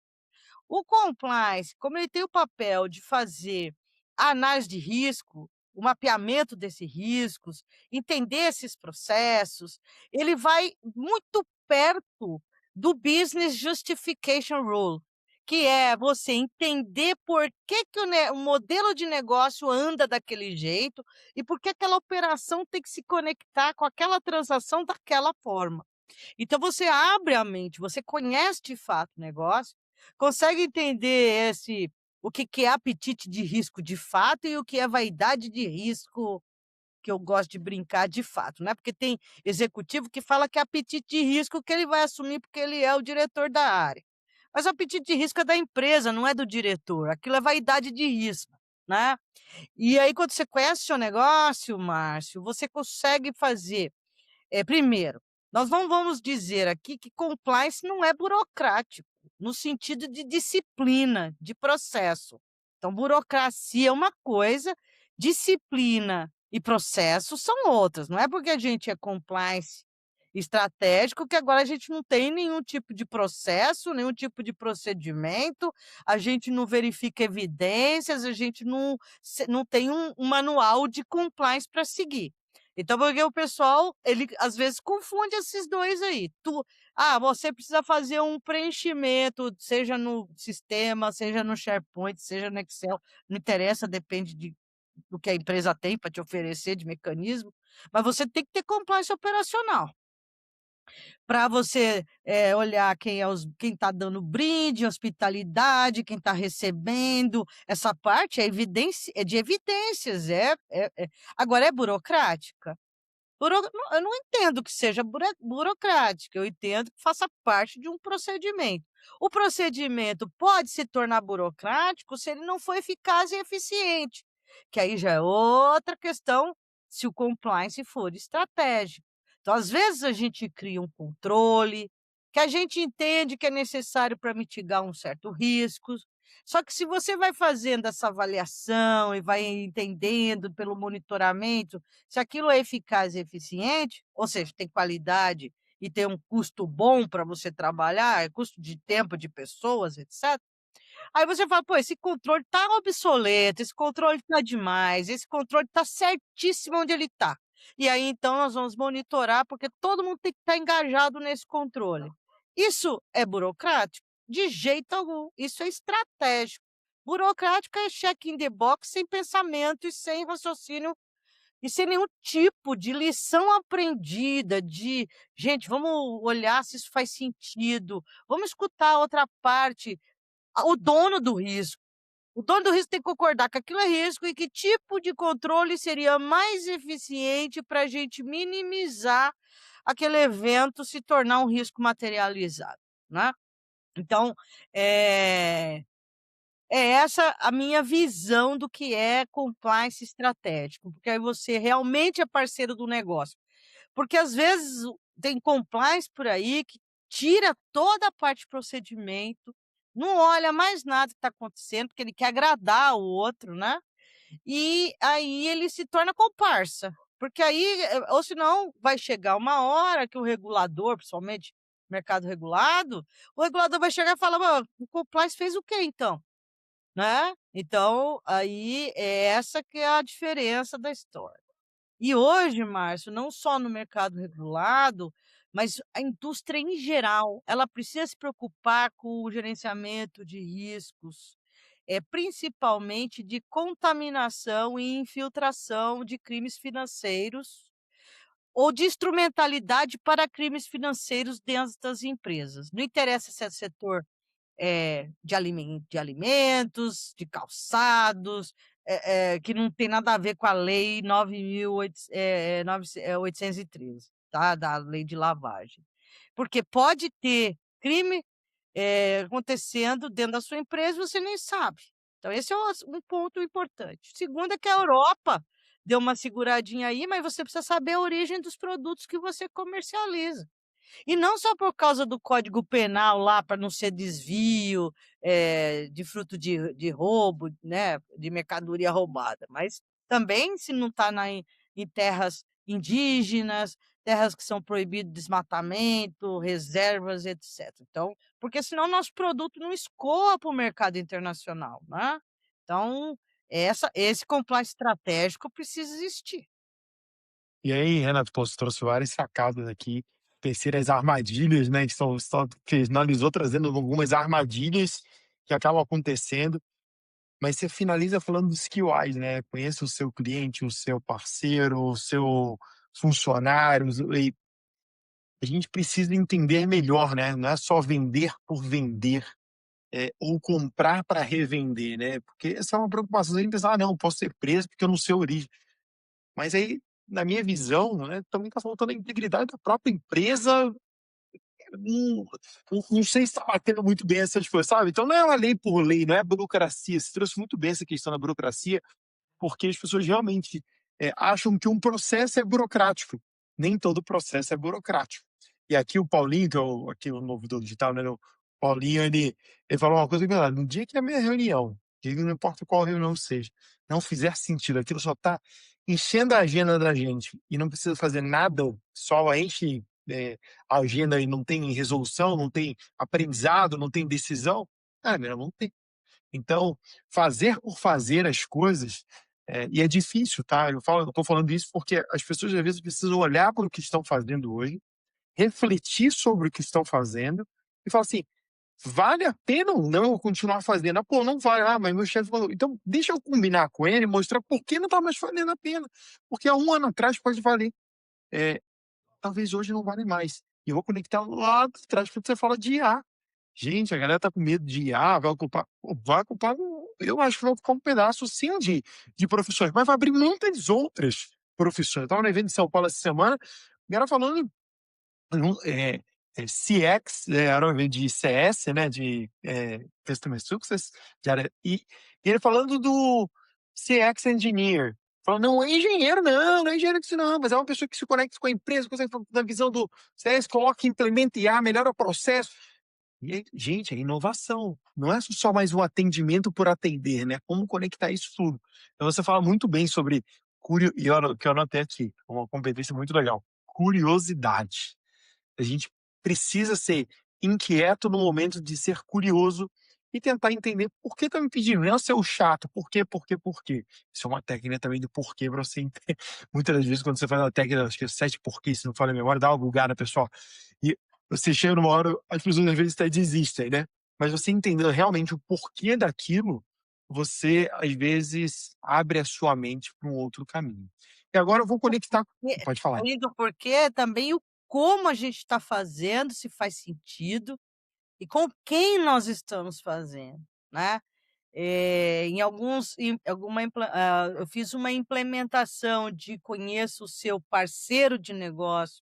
O compliance, como ele tem o papel de fazer a análise de risco, o mapeamento desses riscos, entender esses processos, ele vai muito perto do Business Justification Rule, que é você entender por que que o modelo de negócio anda daquele jeito e por que aquela operação tem que se conectar com aquela transação daquela forma. Então você abre a mente, você conhece de fato o negócio, consegue entender o que que é apetite de risco de fato e o que é vaidade de risco, que eu gosto de brincar de fato, né, porque tem executivo que fala que é apetite de risco que ele vai assumir porque ele é o diretor da área. Mas o apetite de risco é da empresa, não é do diretor, aquilo é vaidade de risco, né. E aí quando você conhece o seu negócio, Márcio, você consegue fazer primeiro, nós não vamos dizer aqui que compliance não é burocrático, no sentido de disciplina, de processo. Então, burocracia é uma coisa, disciplina e processo são outras. Não é porque a gente é compliance estratégico que agora a gente não tem nenhum tipo de processo, nenhum tipo de procedimento, a gente não verifica evidências, a gente não tem um manual de compliance para seguir. Então, porque o pessoal, ele às vezes confunde esses 2 aí. Você precisa fazer um preenchimento, seja no sistema, seja no SharePoint, seja no Excel, não interessa, depende do que a empresa tem para te oferecer de mecanismo, mas você tem que ter compliance operacional para você, olhar quem está dando brinde, hospitalidade, quem está recebendo, essa parte é de evidências, agora é burocrática? Não, eu não entendo que seja burocrática, eu entendo que faça parte de um procedimento. O procedimento pode se tornar burocrático se ele não for eficaz e eficiente, que aí já é outra questão, se o compliance for estratégico. Então, às vezes, a gente cria um controle, que a gente entende que é necessário para mitigar um certo risco, só que se você vai fazendo essa avaliação e vai entendendo pelo monitoramento se aquilo é eficaz e eficiente, ou seja, tem qualidade e tem um custo bom para você trabalhar, custo de tempo de pessoas, etc. Aí você fala: "Pô, esse controle está obsoleto, esse controle está demais, esse controle está certíssimo onde ele está". E aí, então, nós vamos monitorar, porque todo mundo tem que estar engajado nesse controle. Isso é burocrático? De jeito algum, isso é estratégico. Burocrático é check in the box sem pensamento e sem raciocínio e sem nenhum tipo de lição aprendida, de: "Gente, vamos olhar se isso faz sentido, vamos escutar a outra parte", o dono do risco. O dono do risco tem que concordar que aquilo é risco e que tipo de controle seria mais eficiente para a gente minimizar aquele evento se tornar um risco materializado, né. Então, eh é essa a minha visão do que é compliance estratégico, porque aí você realmente é parceiro do negócio. Porque às vezes tem compliance por aí que tira toda a parte de procedimento, não olha mais nada que está acontecendo, porque ele quer agradar o outro, né, e aí ele se torna comparsa. Porque aí, ou senão vai chegar uma hora que o regulador, principalmente mercado regulado, o regulador vai chegar e falar: "Mano, o compliance fez o quê então?" Né. Então, aí é essa que é a diferença da história. E hoje, Márcio, não só no mercado regulado, mas a indústria em geral, ela precisa se preocupar com o gerenciamento de riscos, principalmente de contaminação e infiltração de crimes financeiros ou de instrumentalidade para crimes financeiros dentro das empresas. Não interessa se é setor de alimentos, de calçados, que não tem nada a ver com a lei 813, tá, da lei de lavagem. Porque pode ter crime, acontecendo dentro da sua empresa e você nem sabe. Então esse é um ponto importante. Segundo é que a Europa deu uma seguradinha aí, mas você precisa saber a origem dos produtos que você comercializa. E não só por causa do Código Penal lá, para não ser desvio, de fruto de roubo, né, de mercadoria roubada, mas também se não está em terras indígenas, terras que são proibido desmatamento, reservas, etcétera. Então, porque senão nosso produto não escoa para o mercado internacional, né. Então, esse compliance estratégico precisa existir. E aí, Renato, pô, você trouxe várias sacadas aqui, pensei nas armadilhas, né, que só finalizou trazendo algumas armadilhas que acabam acontecendo, mas você finaliza falando dos KPIs, né, conheça o seu cliente, o seu parceiro, o seu funcionário, e a gente precisa entender melhor, né, não é só vender por vender, ou comprar para revender, né, porque essa é uma preocupação, a gente pensa: "Ah não, posso ser preso porque eu não sei a origem". Mas aí, na minha visão, né, também está faltando a integridade da própria empresa, não não sei se está batendo muito bem essas coisas, sabe. Então não é uma lei por lei, não é burocracia, você trouxe muito bem essa questão da burocracia, porque as pessoas realmente, acham que um processo é burocrático. Nem todo processo é burocrático. E aqui o Paulinho, que é o novo do digital, né, o Paulinho, ele falou uma coisa que é verdade: "No dia que a minha reunião, que não importa qual reunião seja, não fizer sentido, aquilo só está enchendo a agenda da gente e não precisa fazer nada, só enche, a agenda e não tem resolução, não tem aprendizado, não tem decisão, cara, melhor não ter". Então, fazer por fazer as coisas, E é difícil, tá, eu tô falando isso porque as pessoas às vezes precisam olhar para o que estão fazendo hoje, refletir sobre o que estão fazendo e falar assim: "Vale a pena ou não eu continuar fazendo?". "Ah, pô, não vale". "Ah, mas meu chefe falou". Então deixa eu combinar com ele e mostrar por que não tá mais valendo a pena, porque há um ano atrás pode valer. Eh, Talvez hoje não vale mais. E eu vou conectar lá atrás quando você fala de IA. Gente, a galera tá com medo de IA, vai ocupar, pô, vai ocupar eu acho que vai ocupar um pedaço sim de profissões, mas vai abrir muitas outras profissões. Eu estava no evento de São Paulo essa semana, o cara falando não, CX, era um evento de CS, né, de, Customer Success, de área e ele falando do CX Engineer, falando: "Não é engenheiro não, não é engenheiro disso não, mas é uma pessoa que se conecta com a empresa, consegue na visão do CS, coloca, implementa IA, melhora o processo". E aí, gente, é inovação, não é só mais um atendimento por atender, né, como conectar isso tudo. Então você fala muito bem sobre e que eu anotei aqui, uma competência muito legal, curiosidade. A gente precisa ser inquieto no momento de ser curioso e tentar entender por que tá me pedindo, não é ser o chato, por quê. Isso é uma técnica também do porquê pra você muitas das vezes quando você faz uma técnica, acho que é 7 porquês, se não falha a memória, dá uma bugada pessoal. E você chega numa hora, as pessoas às vezes até desistem, né. Mas você entendendo realmente o porquê daquilo, você às vezes abre a sua mente para um outro caminho. E agora eu vou conectar, E pode falar. além do porquê, também o como a gente está fazendo, se faz sentido e com quem nós estamos fazendo, né. Em alguns em alguma eu fiz uma implementação de conheça o seu parceiro de negócio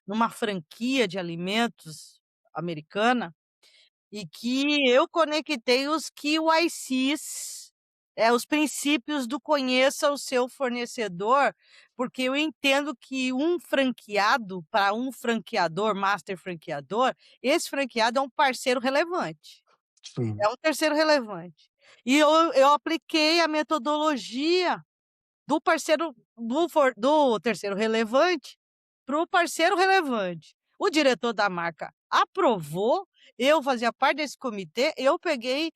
numa franquia de alimentos americana, e que eu conectei os QICs, os princípios do conheça o seu fornecedor, porque eu entendo que um franqueado, para um franqueador, master franqueador, esse franqueado é um parceiro relevante, Sim. é um terceiro relevante. E eu apliquei a metodologia do parceiro do terceiro relevante para o parceiro relevante. O diretor da marca aprovou, eu fazia parte desse comitê, eu peguei,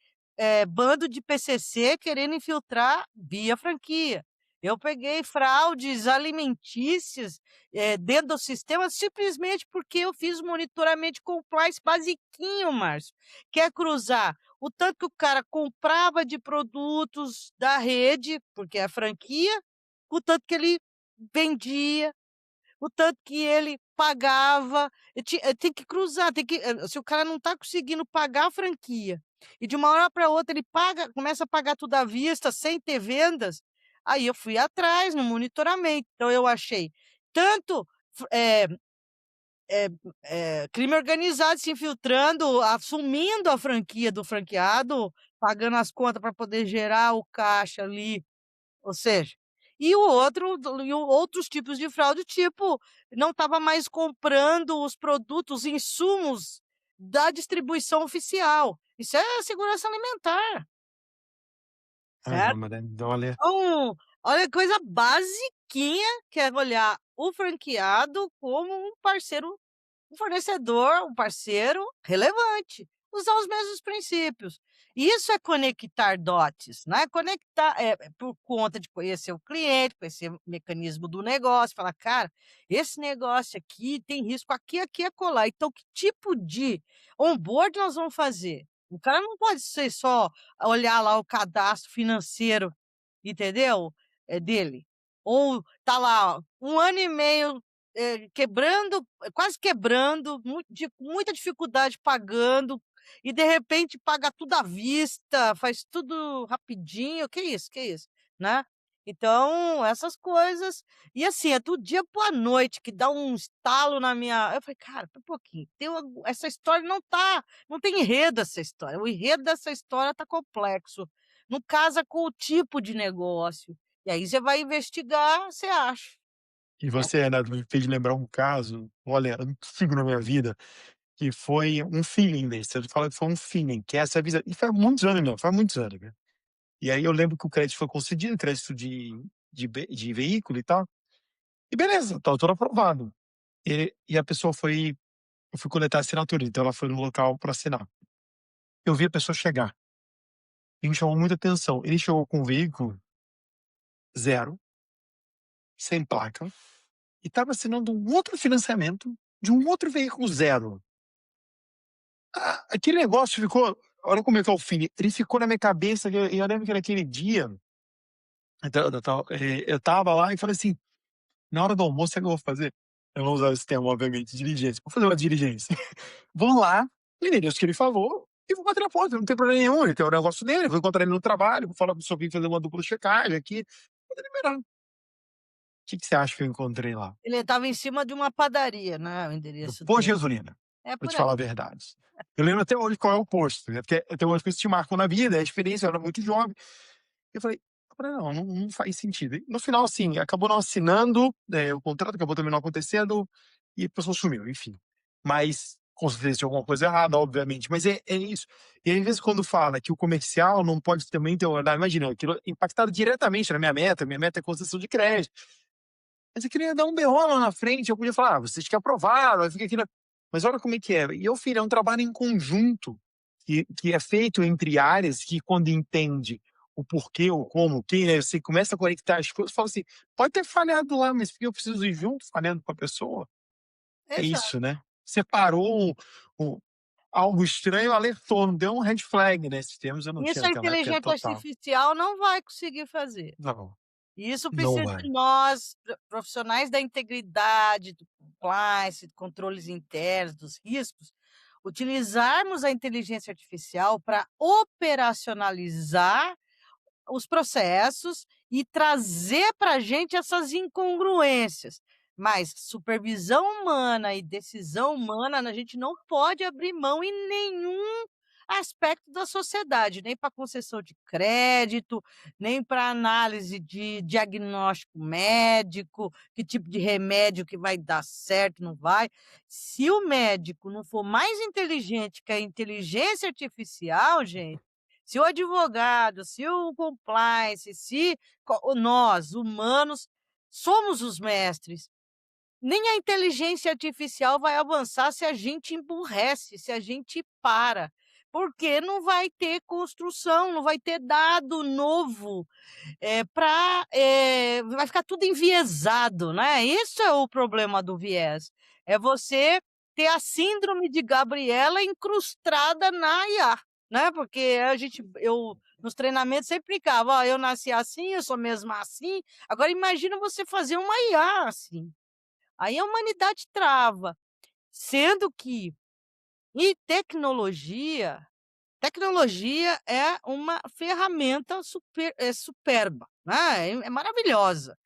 bando de PCC querendo infiltrar via franquia. Eu peguei fraudes alimentícias, dentro do sistema, simplesmente porque eu fiz o monitoramento de compliance basiquinho, Márcio, que é cruzar o tanto que o cara comprava de produtos da rede, porque é franquia, o tanto que ele vendia, o tanto que ele pagava, tem que cruzar, tem que se o cara não está conseguindo pagar a franquia, e de uma hora para outra ele começa a pagar tudo à vista, sem ter vendas, aí eu fui atrás no monitoramento. Então eu achei tanto f crime organizado se infiltrando, assumindo a franquia do franqueado, pagando as contas para poder gerar o caixa ali, ou seja, e outros tipos de fraude, tipo, não estava mais comprando os produtos, os insumos da distribuição oficial. Isso é segurança alimentar, certo? Caramba, né, olha, Então, olha, coisa basiquinha, que é olhar o franqueado como um parceiro, um fornecedor, um parceiro relevante, usar os mesmos princípios. Isso é conectar dots, né, conectar, por conta de conhecer o cliente, conhecer o mecanismo do negócio, falar: "Cara, esse negócio aqui tem risco aqui, aqui e acolá, então que tipo de onboard nós vamos fazer?". O cara não pode ser só olhar lá o cadastro financeiro, entendeu, dele. Ou tá lá 1 ano e meio, quebrando, quase quebrando, com muita dificuldade pagando, e de repente paga tudo à vista, faz tudo rapidinho, que isso, que isso, né. Então, essas coisas, e assim, é do dia para a noite que dá um estalo na minha, eu falei: "Cara, espera um pouquinho, essa história não tem enredo essa história, o enredo dessa história tá complexo, não casa com o tipo de negócio". E aí você vai investigar, você acha. e você, né, me fez lembrar um caso, olha, antigo na minha vida, que foi um feeling desse, você fala que foi um feeling, que é essa visa e faz muitos anos não, faz muitos anos, né. E aí eu lembro que o crédito foi concedido, crédito de veículo e tal, e beleza, estava tudo aprovado. E a pessoa foi eu fui coletar a assinatura, então ela foi no local para assinar. Eu vi a pessoa chegar, e me chamou muita atenção, ele chegou com o veículo zero, sem placa, e estava assinando um outro financiamento de um outro veículo zero. Aquele negócio ficou, olha como é que é o feeling, ele ficou na minha cabeça, que eu lembro que naquele dia, então eu estava lá e falei assim: "Na hora do almoço, sabe o que eu vou fazer? Eu vou usar esse termo, obviamente, diligência, vou fazer uma diligência. Vou lá, endereço que ele falou e vou bater na porta, não tem problema nenhum, ele tem o negócio dele, vou encontrar ele no trabalho, vou falar para o senhor vir fazer uma dupla checagem aqui, vou liberar". O que que você acha que eu encontrei lá? Ele estava em cima de uma padaria, né, o No endereço posto de dele. gasolina, É pra por te falar a aí. verdade. Eu lembro até hoje qual é o posto, né, porque tem umas coisas que te marcam na vida, a experiência, eu era muito jovem. Eu falei: "Não, não faz sentido". E no final, assim, acabou não assinando, o contrato, acabou também não acontecendo, e a pessoa sumiu, enfim. Mas, com certeza tinha alguma coisa errada, obviamente, mas é isso. E aí, às vezes, quando fala que o comercial não pode também ter uma, imagina, aquilo impactado diretamente na minha meta é concessão de crédito. Mas eu queria dar um BO lá na frente, eu podia falar: "Ah, vocês que aprovaram", aí fica aqui na, mas olha como é que é. E eu, filho, é um trabalho em conjunto, que é feito entre áreas que, quando entende o porquê, o como, o que, né, você começa a conectar as coisas, fala assim: "Pode ter falhado lá, mas por que eu preciso ir junto falhando com a pessoa?". É Exato. isso, né. Separou o algo estranho, alertou, não deu um red flag, né, esses termos eu não tinha Isso a naquela época, é inteligência total. artificial não vai conseguir fazer. Não, Isso não precisa vai. de nós, profissionais da integridade, do compliance, de controles internos, dos riscos, utilizarmos a inteligência artificial para operacionalizar os processos e trazer para a gente essas incongruências. Mas supervisão humana e decisão humana, a gente não pode abrir mão em nenhum aspecto da sociedade, nem para concessão de crédito, nem para análise de diagnóstico médico, que tipo de remédio que vai dar certo, não vai. Se o médico não for mais inteligente que a inteligência artificial, gente, se o advogado, se o compliance, se nós, humanos, somos os mestres, nem a inteligência artificial vai avançar se a gente emburrece, se a gente para, porque não vai ter construção, não vai ter dado novo, vai ficar tudo enviesado, né, isso é o problema do viés, é você ter a síndrome de Gabriela incrustada na IA, né, porque eu nos treinamentos sempre brincava: "Ó, eu nasci assim, eu sou mesmo assim", agora imagina você fazer uma IA assim, aí a humanidade trava, sendo que e tecnologia é uma ferramenta superba, né, é maravilhosa,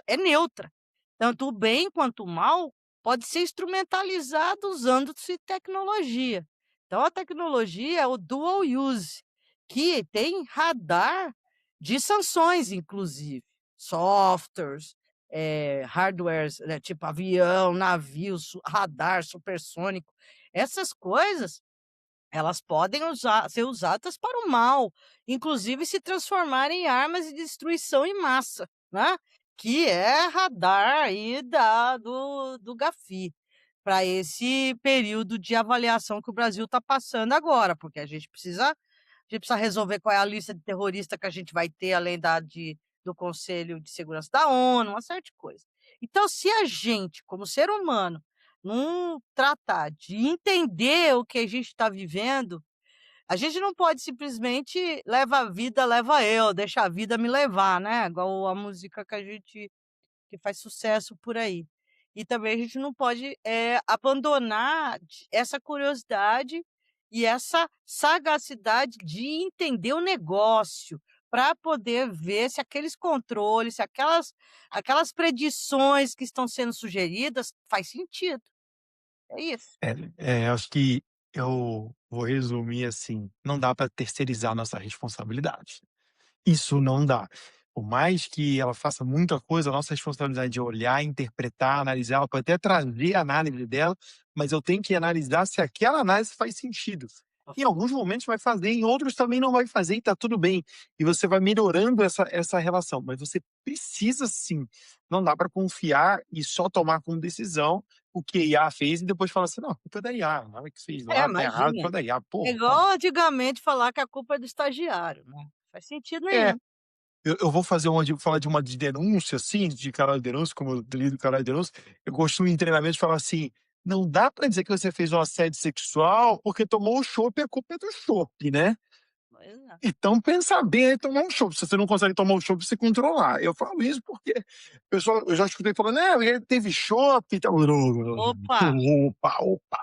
é neutra. Tanto o bem quanto o mal pode ser instrumentalizado usando-se tecnologia. Então a tecnologia é o dual use, que tem radar de sanções inclusive, softwares, hardwares, né, tipo avião, navio, radar supersônico, essas coisas elas podem ser usadas para o mal, inclusive se transformar em armas de destruição em massa, né, que é radar aí do GAFI, para esse período de avaliação que o Brasil está passando agora, porque a gente precisa resolver qual é a lista de terrorista que a gente vai ter, além do Conselho de Segurança da ONU, uma série de coisas. Então, se a gente, como ser humano, não tratar de entender o que a gente está vivendo, a gente não pode simplesmente "leva a vida, leva eu, deixa a vida me levar", né, igual a música que faz sucesso por aí. E também a gente não pode, abandonar essa curiosidade e essa sagacidade de entender o negócio, para poder ver se aqueles controles, se aquelas predições que estão sendo sugeridas faz sentido. É isso. Acho que eu vou resumir assim: não dá para terceirizar nossa responsabilidade. Isso não dá. Por mais que ela faça muita coisa, a nossa responsabilidade é olhar, interpretar, analisar, ela pode até trazer a análise dela, mas eu tenho que analisar se aquela análise faz sentido. Em alguns momentos vai fazer, em outros também não vai fazer e tá tudo bem. E você vai melhorando essa relação, mas você precisa sim, não dá para confiar e só tomar como decisão o que a IA fez e depois falar assim: "Não, a culpa é da IA, nada que fez É, lá tá errado, a culpa imagina. é da IA". É Porra, calma. igual antigamente falar que a culpa é do estagiário, né, faz sentido É. nenhum. eu vou fazer uma de falar de uma de denúncia, assim, de canal de denúncia, como eu lido canal de denúncia, eu costumo em treinamento falar assim: "Não dá pra dizer que você fez um assédio sexual, porque tomou o chopp e a culpa é do chopp, né. Pois é. Então pensa bem aí tomar um chopp, se você não consegue tomar um chopp, você controlar". Eu falo isso porque o pessoal eu já escutei falando: "Não, ele teve chopp e tal". Opa! Opa, opa.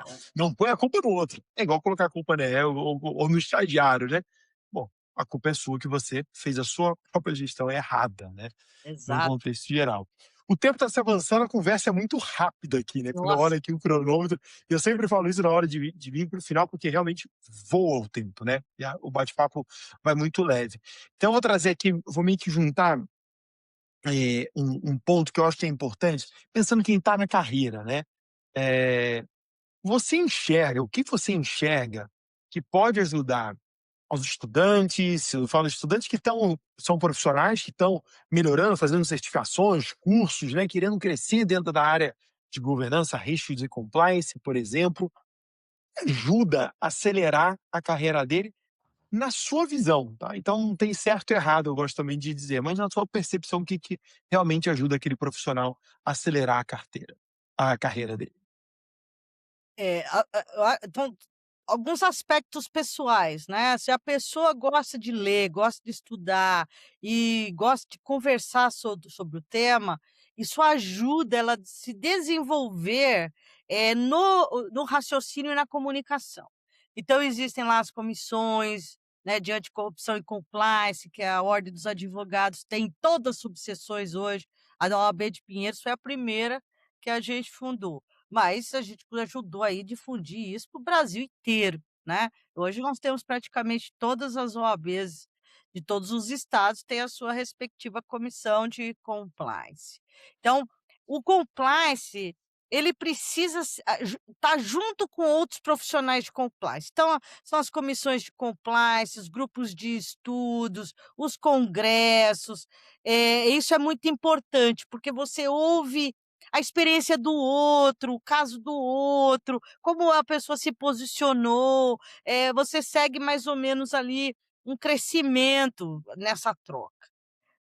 É, Não põe a culpa no outro. É igual colocar a culpa, né, ou no estagiário, né. Bom, a culpa é sua que você fez a sua própria gestão errada, né, num exato. contexto geral. O tempo está se avançando, a conversa é muito rápida aqui, né, quando eu Nossa, olho aqui o cronômetro, e eu sempre falo isso na hora de vir para o final, porque realmente voa o tempo, né, o bate-papo vai muito leve. Então eu vou trazer aqui, vou meio que juntar, um ponto que eu acho que é importante, pensando quem está na carreira, né. Eh você enxerga o que você enxerga que pode ajudar aos estudantes, eu falo estudantes que são profissionais que estão melhorando, fazendo certificações, cursos, né, querendo crescer dentro da área de governança, riscos e compliance, por exemplo, ajuda a acelerar a carreira dele na sua visão, tá. Então não tem certo e errado, eu gosto também de dizer, mas na sua percepção, o que que realmente ajuda aquele profissional a acelerar a carreira dele. então, alguns aspectos pessoais, né, se a pessoa gosta de ler, gosta de estudar e gosta de conversar sobre o tema, isso ajuda ela a se desenvolver, no raciocínio e na comunicação. Então existem lá as comissões, né, de anticorrupção e compliance, que é a Ordem dos Advogados, tem todas as subseções hoje, a da OAB de Pinheiros foi a primeira que a gente fundou. Mas a gente ajudou aí difundir isso para o Brasil inteiro, né. Hoje nós temos praticamente todas as OABs de todos os estados têm a sua respectiva comissão de compliance. Então, o compliance, ele precisa estar junto com outros profissionais de compliance. Então, são as comissões de compliance, os grupos de estudos, os congressos, isso é muito importante, porque você ouve a experiência do outro, o caso do outro, como a pessoa se posicionou, você segue mais ou menos ali um crescimento nessa troca.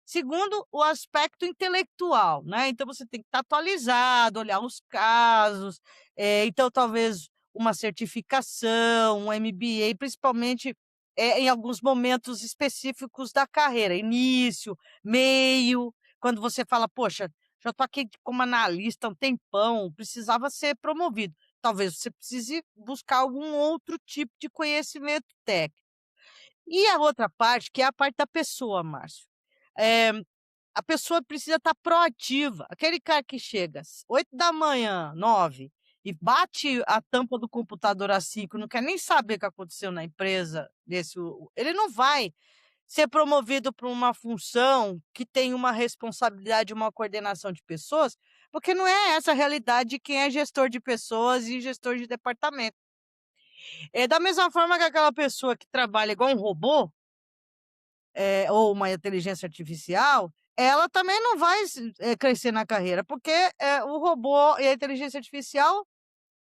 Segundo, o aspecto intelectual, né, então você tem que estar atualizado, olhar os casos, então talvez uma certificação, um MBA, principalmente, em alguns momentos específicos da carreira, início, meio, quando você fala: "Poxa, já estou aqui como analista há um tempão, precisava ser promovido". Talvez você precise buscar algum outro tipo de conhecimento técnico. E a outra parte, que é a parte da pessoa, Márcio. Eh, a pessoa precisa estar proativa. Aquele cara que chega às 8 da manhã, 9, e bate a tampa do computador às 5, não quer nem saber o que aconteceu na empresa, desse ele não vai ser promovido para uma função que tem uma responsabilidade, uma coordenação de pessoas, porque não é essa a realidade de quem é gestor de pessoas e gestor de departamento. É da mesma forma que aquela pessoa que trabalha igual um robô, ou uma inteligência artificial, ela também não vai crescer na carreira, porque, o robô e a inteligência artificial,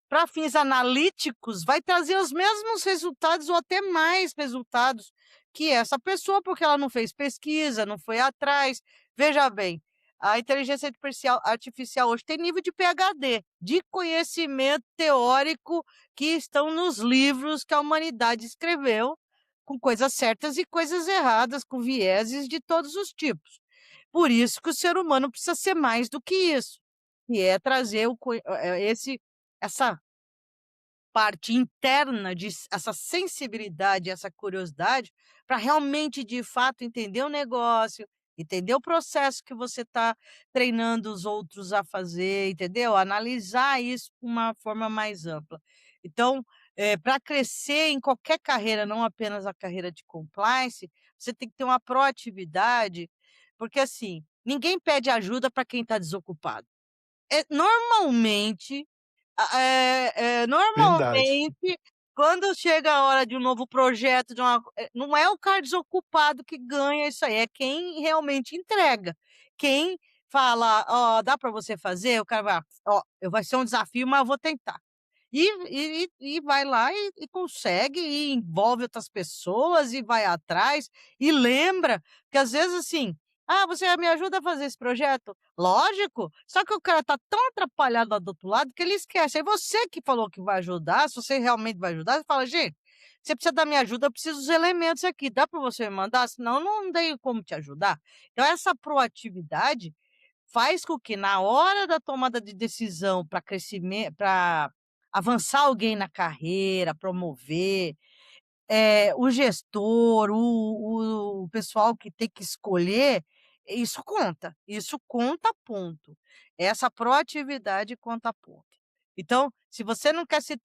para fins analíticos, vai trazer os mesmos resultados ou até mais resultados que essa pessoa, porque ela não fez pesquisa, não foi atrás. Veja bem, a inteligência artificial hoje tem nível de PhD, de conhecimento teórico que estão nos livros que a humanidade escreveu, com coisas certas e coisas erradas, com vieses de todos os tipos. Por isso que o ser humano precisa ser mais do que isso, que é trazer essa parte interna essa sensibilidade, essa curiosidade, para realmente, de fato, entender o negócio, entender o processo que você está treinando os outros a fazer, entendeu? Analisar isso com uma forma mais ampla. Então, para crescer em qualquer carreira, não apenas a carreira de compliance, você tem que ter uma proatividade, porque, assim, ninguém pede ajuda para quem está desocupado. Normalmente Verdade, normalmente, quando chega a hora de um novo projeto, não é o cara desocupado que ganha isso aí, é quem realmente entrega. Quem fala: "Ó, dá para você fazer?", o cara vai: "Ó, vai ser um desafio, mas eu vou tentar". E vai lá e consegue, e envolve outras pessoas, e vai atrás, e lembra que às vezes, assim: "Ah, você me ajuda a fazer esse projeto?". Lógico, só que o cara tá tão atrapalhado lá do outro lado que ele esquece. Aí você que falou que vai ajudar, se você realmente vai ajudar, você fala: "Gente, você precisa da minha ajuda, eu preciso dos elementos aqui, dá para você me mandar? Senão eu não tenho como te ajudar". Então essa proatividade faz com que na hora da tomada de decisão para crescimento, para avançar alguém na carreira, promover, o gestor, o pessoal que tem que escolher, isso conta ponto. Essa proatividade conta ponto. Então, se você não quer se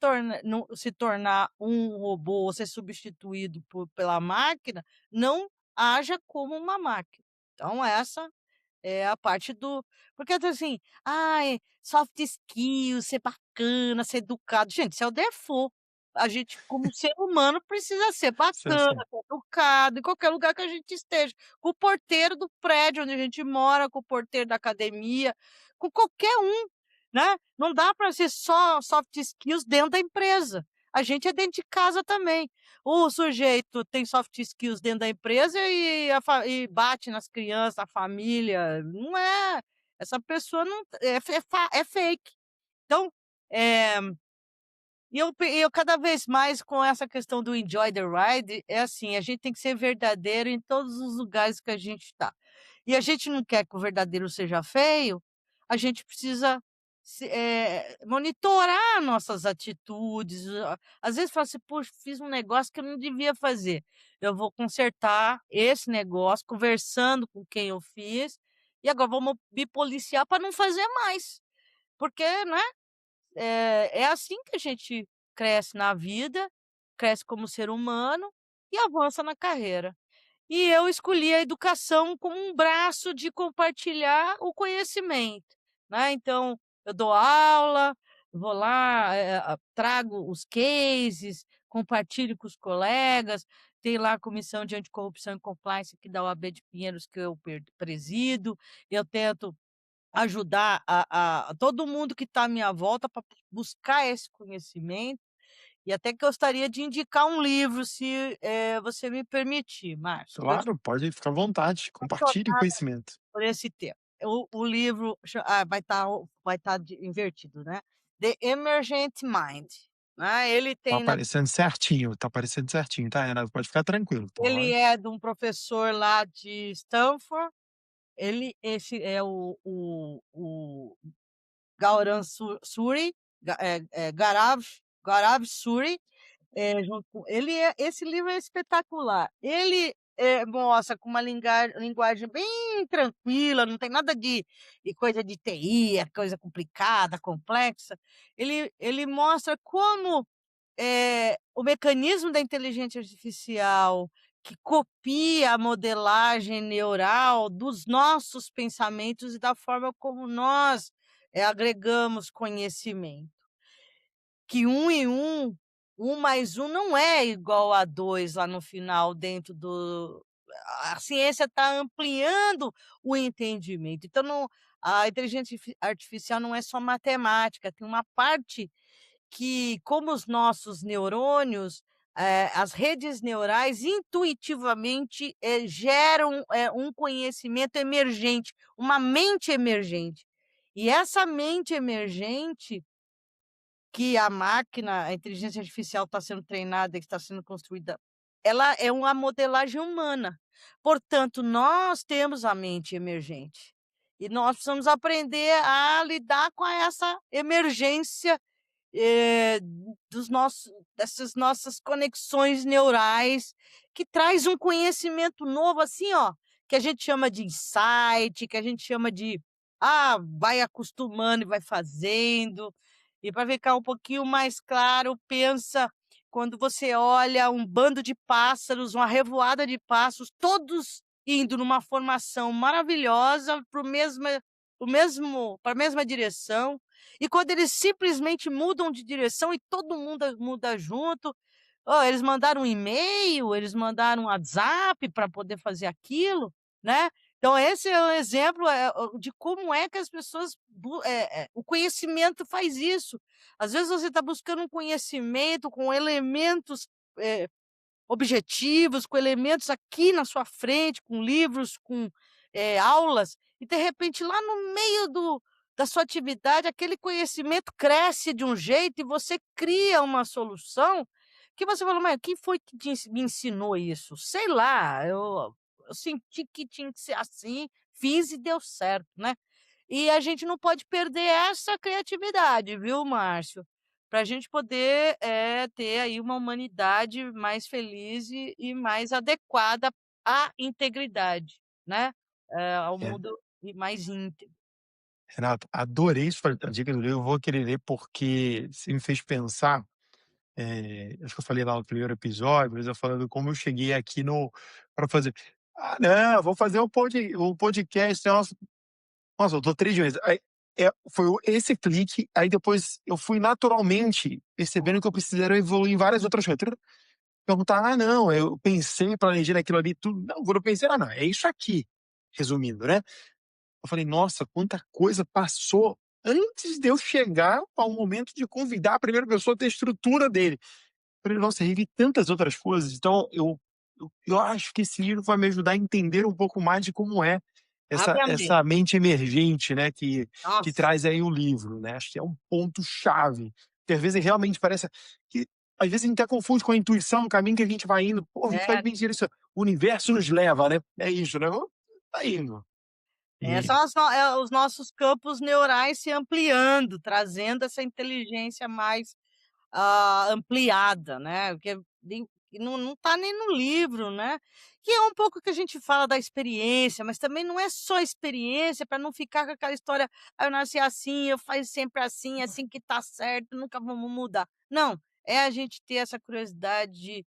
tornar um robô ou ser substituído pela máquina, não haja como uma máquina. Então essa é a parte do porque assim: "Ai, soft skills, ser bacana, ser educado". Gente, isso é o default. A gente, como ser humano, precisa ser Sim, bacana, sim. ser educado, em qualquer lugar que a gente esteja. Com o porteiro do prédio onde a gente mora, com o porteiro da academia, com qualquer um, né. Não dá para ser só soft skills dentro da empresa. A gente é dentro de casa também. O sujeito tem soft skills dentro da empresa e bate nas crianças, na família, não é, essa pessoa não é fake. Então, eh, eu cada vez mais com essa questão do enjoy the ride, é assim, a gente tem que ser verdadeiro em todos os lugares que a gente está. E a gente não quer que o verdadeiro seja feio, a gente precisa monitorar nossas atitudes, às vezes fala assim: "Poxa, fiz um negócio que eu não devia fazer. Eu vou consertar esse negócio conversando com quem eu fiz, e agora vou me policiar para não fazer mais". Porque, né, é assim que a gente cresce na vida, cresce como ser humano e avança na carreira. E eu escolhi a educação como um braço de compartilhar o conhecimento, né, então eu dou aula, vou lá, trago os cases, compartilho com os colegas, tem lá a comissão de anticorrupção e compliance aqui da OAB de Pinheiros que eu presido, eu tento ajudar a todo mundo que está à minha volta para buscar esse conhecimento, e até gostaria de indicar um livro, se, você me permitir, Márcio, que eu sou Claro, pode ficar à vontade, compartilhe o apaixonada conhecimento. por esse tema. O livro vai estar invertido, né, The Emergent Mind, né, Tá aparecendo certinho, tá, Renato, pode ficar tranquilo, ele pode. é de um professor lá de Stanford, esse é o Gaurav Suri, Gaurav Suri, junto com ele esse livro é espetacular. Ele, mostra com uma linguagem bem tranquila, não tem nada de coisa de TI, é coisa complicada, complexa. Ele mostra como, o mecanismo da inteligência artificial, que copia a modelagem neural dos nossos pensamentos e da forma como nós, agregamos conhecimento. Que um mais um não é igual a 2 lá no final dentro do a ciência está ampliando o entendimento, então não a inteligência artificial não é só matemática, tem uma parte que, como os nossos neurônios, as redes neurais intuitivamente, geram, um conhecimento emergente, uma mente emergente. E essa mente emergente que a máquina, a inteligência artificial está sendo treinada, que está sendo construída, ela é uma modelagem humana. Portanto, nós temos a mente emergente. E nós precisamos aprender a lidar com essa emergência, eh, dos nossos dessas nossas conexões neurais, que traz um conhecimento novo, assim, ó, que a gente chama de insight, que a gente chama de, vai acostumando e vai fazendo. E para ficar um pouquinho mais claro, pensa quando você olha um bando de pássaros, uma revoada de pássaros, todos indo numa formação maravilhosa para a mesma direção, e quando eles simplesmente mudam de direção e todo mundo muda junto, eles mandaram um e-mail, eles mandaram um WhatsApp para poder fazer aquilo, né. Então esse é o exemplo, de como é que as pessoas o conhecimento faz isso. Às vezes você está buscando um conhecimento com elementos, eh objetivos, com elementos aqui na sua frente, com livros, com, aulas, e de repente lá no meio da sua atividade aquele conhecimento cresce de um jeito e você cria uma solução que você fala: "Mas quem foi que me ensinou isso? Sei lá, eu senti que tinha que ser assim, fiz e deu certo", né. E a gente não pode perder essa criatividade, viu, Márcio? Para a gente poder, ter aí uma humanidade mais feliz e mais adequada à integridade, né, ao É, mundo e mais íntegro. Renata, adorei sua a dica do livro, eu vou querer ler, porque você me fez pensar, acho que eu falei lá no primeiro episódio, mas eu falando como eu cheguei aqui no para fazer: "Ah, não, vou fazer um podcast, nossa, eu tô 3 meses". Aí, foi esse clique, aí depois eu fui naturalmente percebendo que eu precisaria evoluir em várias outras coisas. Perguntar: "Ah, não, eu pensei, planejei naquilo ali tudo". Não, quando eu pensei: "Ah, não, é isso aqui", resumindo, né. Eu falei: "Nossa, quanta coisa passou antes de eu chegar ao momento de convidar a primeira pessoa a ter a estrutura dele". Falei: "Nossa, revi tantas outras coisas". Então eu acho que esse livro vai me ajudar a entender um pouco mais de como é Obviamente. essa mente emergente, né, que Nossa, traz aí o livro, né. Acho que é um ponto chave, que às vezes realmente parece que às vezes a gente até confunde com a intuição, o caminho que a gente vai indo. Pô, a gente vai é, bem isso, o universo nos leva, né. É isso, né, tá indo. são E os nossos campos neurais se ampliando, trazendo essa inteligência mais ampliada, né, que não está nem no livro, né, que é um pouco que a gente fala da experiência, mas também não é só experiência para não ficar com aquela história: "Ah, eu nasci assim, eu faço sempre assim, é assim que tá certo, nunca vamos mudar". Não, é a gente ter essa curiosidade de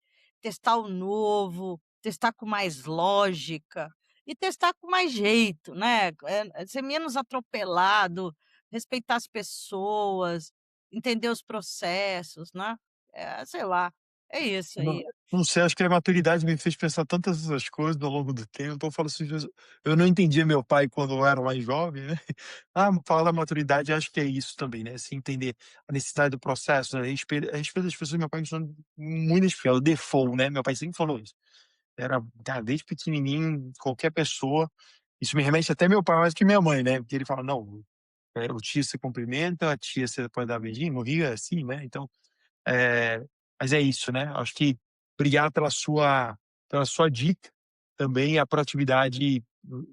testar o novo, testar com mais lógica e testar com mais jeito, né, ser menos atropelado, respeitar as pessoas, entender os processos, né. Sei lá, é isso não aí. não sei, acho que a maturidade me fez pensar tantas outras coisas ao longo do tempo. Eu falo assim, eu não entendia meu pai quando eu era mais jovem, né. Ah, falar da maturidade, acho que é isso também, né, se entender a necessidade do processo, né, a respeito das pessoas, meu pai me ensinou muito especial, o default, né, meu pai sempre falou isso. Era, cara, desde pequenininho, qualquer pessoa, isso me remete até meu pai mais que minha mãe, né, porque ele fala: "Não, o tio você cumprimenta, a tia você pode dar beijinho", no Rio é assim, né, então, eh, mas é isso, né, acho que obrigado pela sua dica, também a proatividade,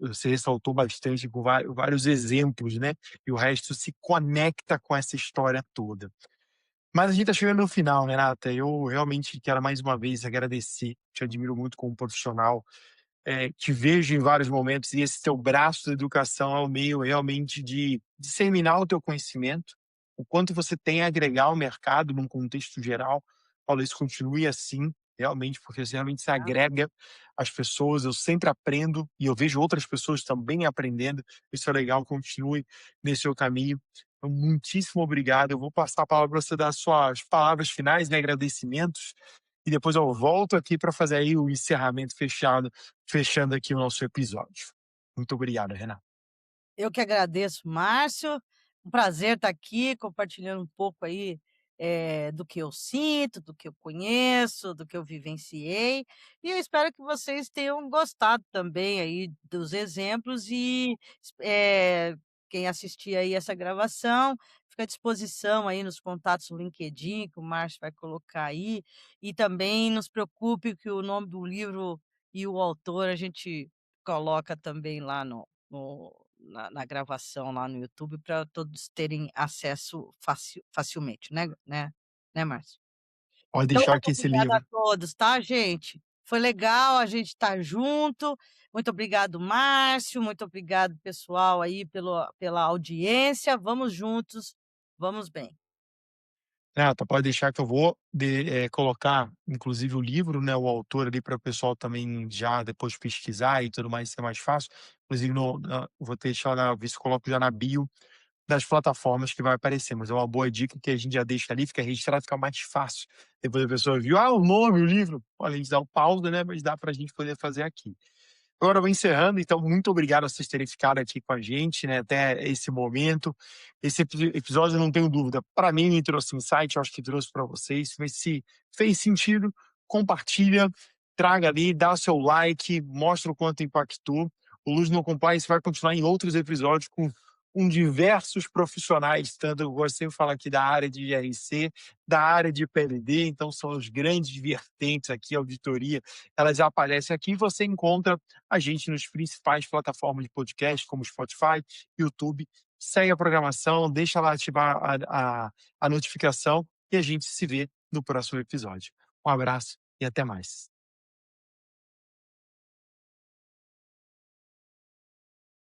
você ressaltou bastante com vários exemplos, né, e o resto se conecta com essa história toda. Mas a gente tá chegando no final, né, Renata, eu realmente quero mais uma vez agradecer, te admiro muito como profissional, te vejo em vários momentos e esse teu braço da educação é o meio realmente de disseminar o teu conhecimento, o quanto você tem a agregar ao mercado num contexto geral. Paulo, isso continue assim, realmente, porque você realmente se Tá. agrega às pessoas, eu sempre aprendo e eu vejo outras pessoas também aprendendo, isso é legal, continue nesse seu caminho. Então, muitíssimo obrigado, eu vou passar a palavra para você dar as suas palavras finais, né, agradecimentos, e depois eu volto aqui para fazer aí o encerramento fechando aqui o nosso episódio. Muito obrigado, Renato. Eu que agradeço, Márcio. Um prazer estar aqui compartilhando um pouco aí, do que eu sinto, do que eu conheço, do que eu vivenciei. E eu espero que vocês tenham gostado também aí dos exemplos e, quem assistir aí essa gravação, fica à disposição aí nos contatos do LinkedIn, que o Márcio vai colocar aí. E também não se preocupe que o nome do livro e o autor a gente coloca também lá na gravação lá no YouTube para todos terem acesso facilmente, né, Márcio? Pode Então deixar muito que esse obrigada a livro todos, tá, gente? Foi legal a gente estar junto. Muito obrigado, Márcio, muito obrigado pessoal aí pela audiência. Vamos juntos, vamos bem. Renata, pode deixar que eu vou colocar, inclusive, o livro, né, o autor ali para o pessoal também já depois pesquisar e tudo mais, ser mais fácil. Inclusive, vou deixar ver se eu coloco já na bio das plataformas que vai aparecer, mas é uma boa dica que a gente já deixa ali, fica registrado, fica mais fácil. Depois a pessoa viu, o nome, o livro, olha, a gente dá o pausa, né, mas dá para a gente poder fazer aqui. Agora eu vou encerrando, então muito obrigado a vocês terem ficado aqui com a gente, né, até esse momento. Esse episódio, eu não tenho dúvida, para mim me trouxe insight, eu acho que trouxe para vocês, mas se fez sentido, compartilha, traga ali, dá o seu like, mostra o quanto impactou. O Luz no Compliance vai continuar em outros episódios com diversos profissionais, tanto eu gosto sempre de falar aqui da área de GRC, da área de PLD, então são os grandes vertentes aqui, auditoria, elas já aparecem aqui, você encontra a gente nos principais plataformas de podcast, como Spotify, YouTube. Segue a programação, deixa lá ativar a notificação e a gente se vê no próximo episódio. Um abraço e até mais.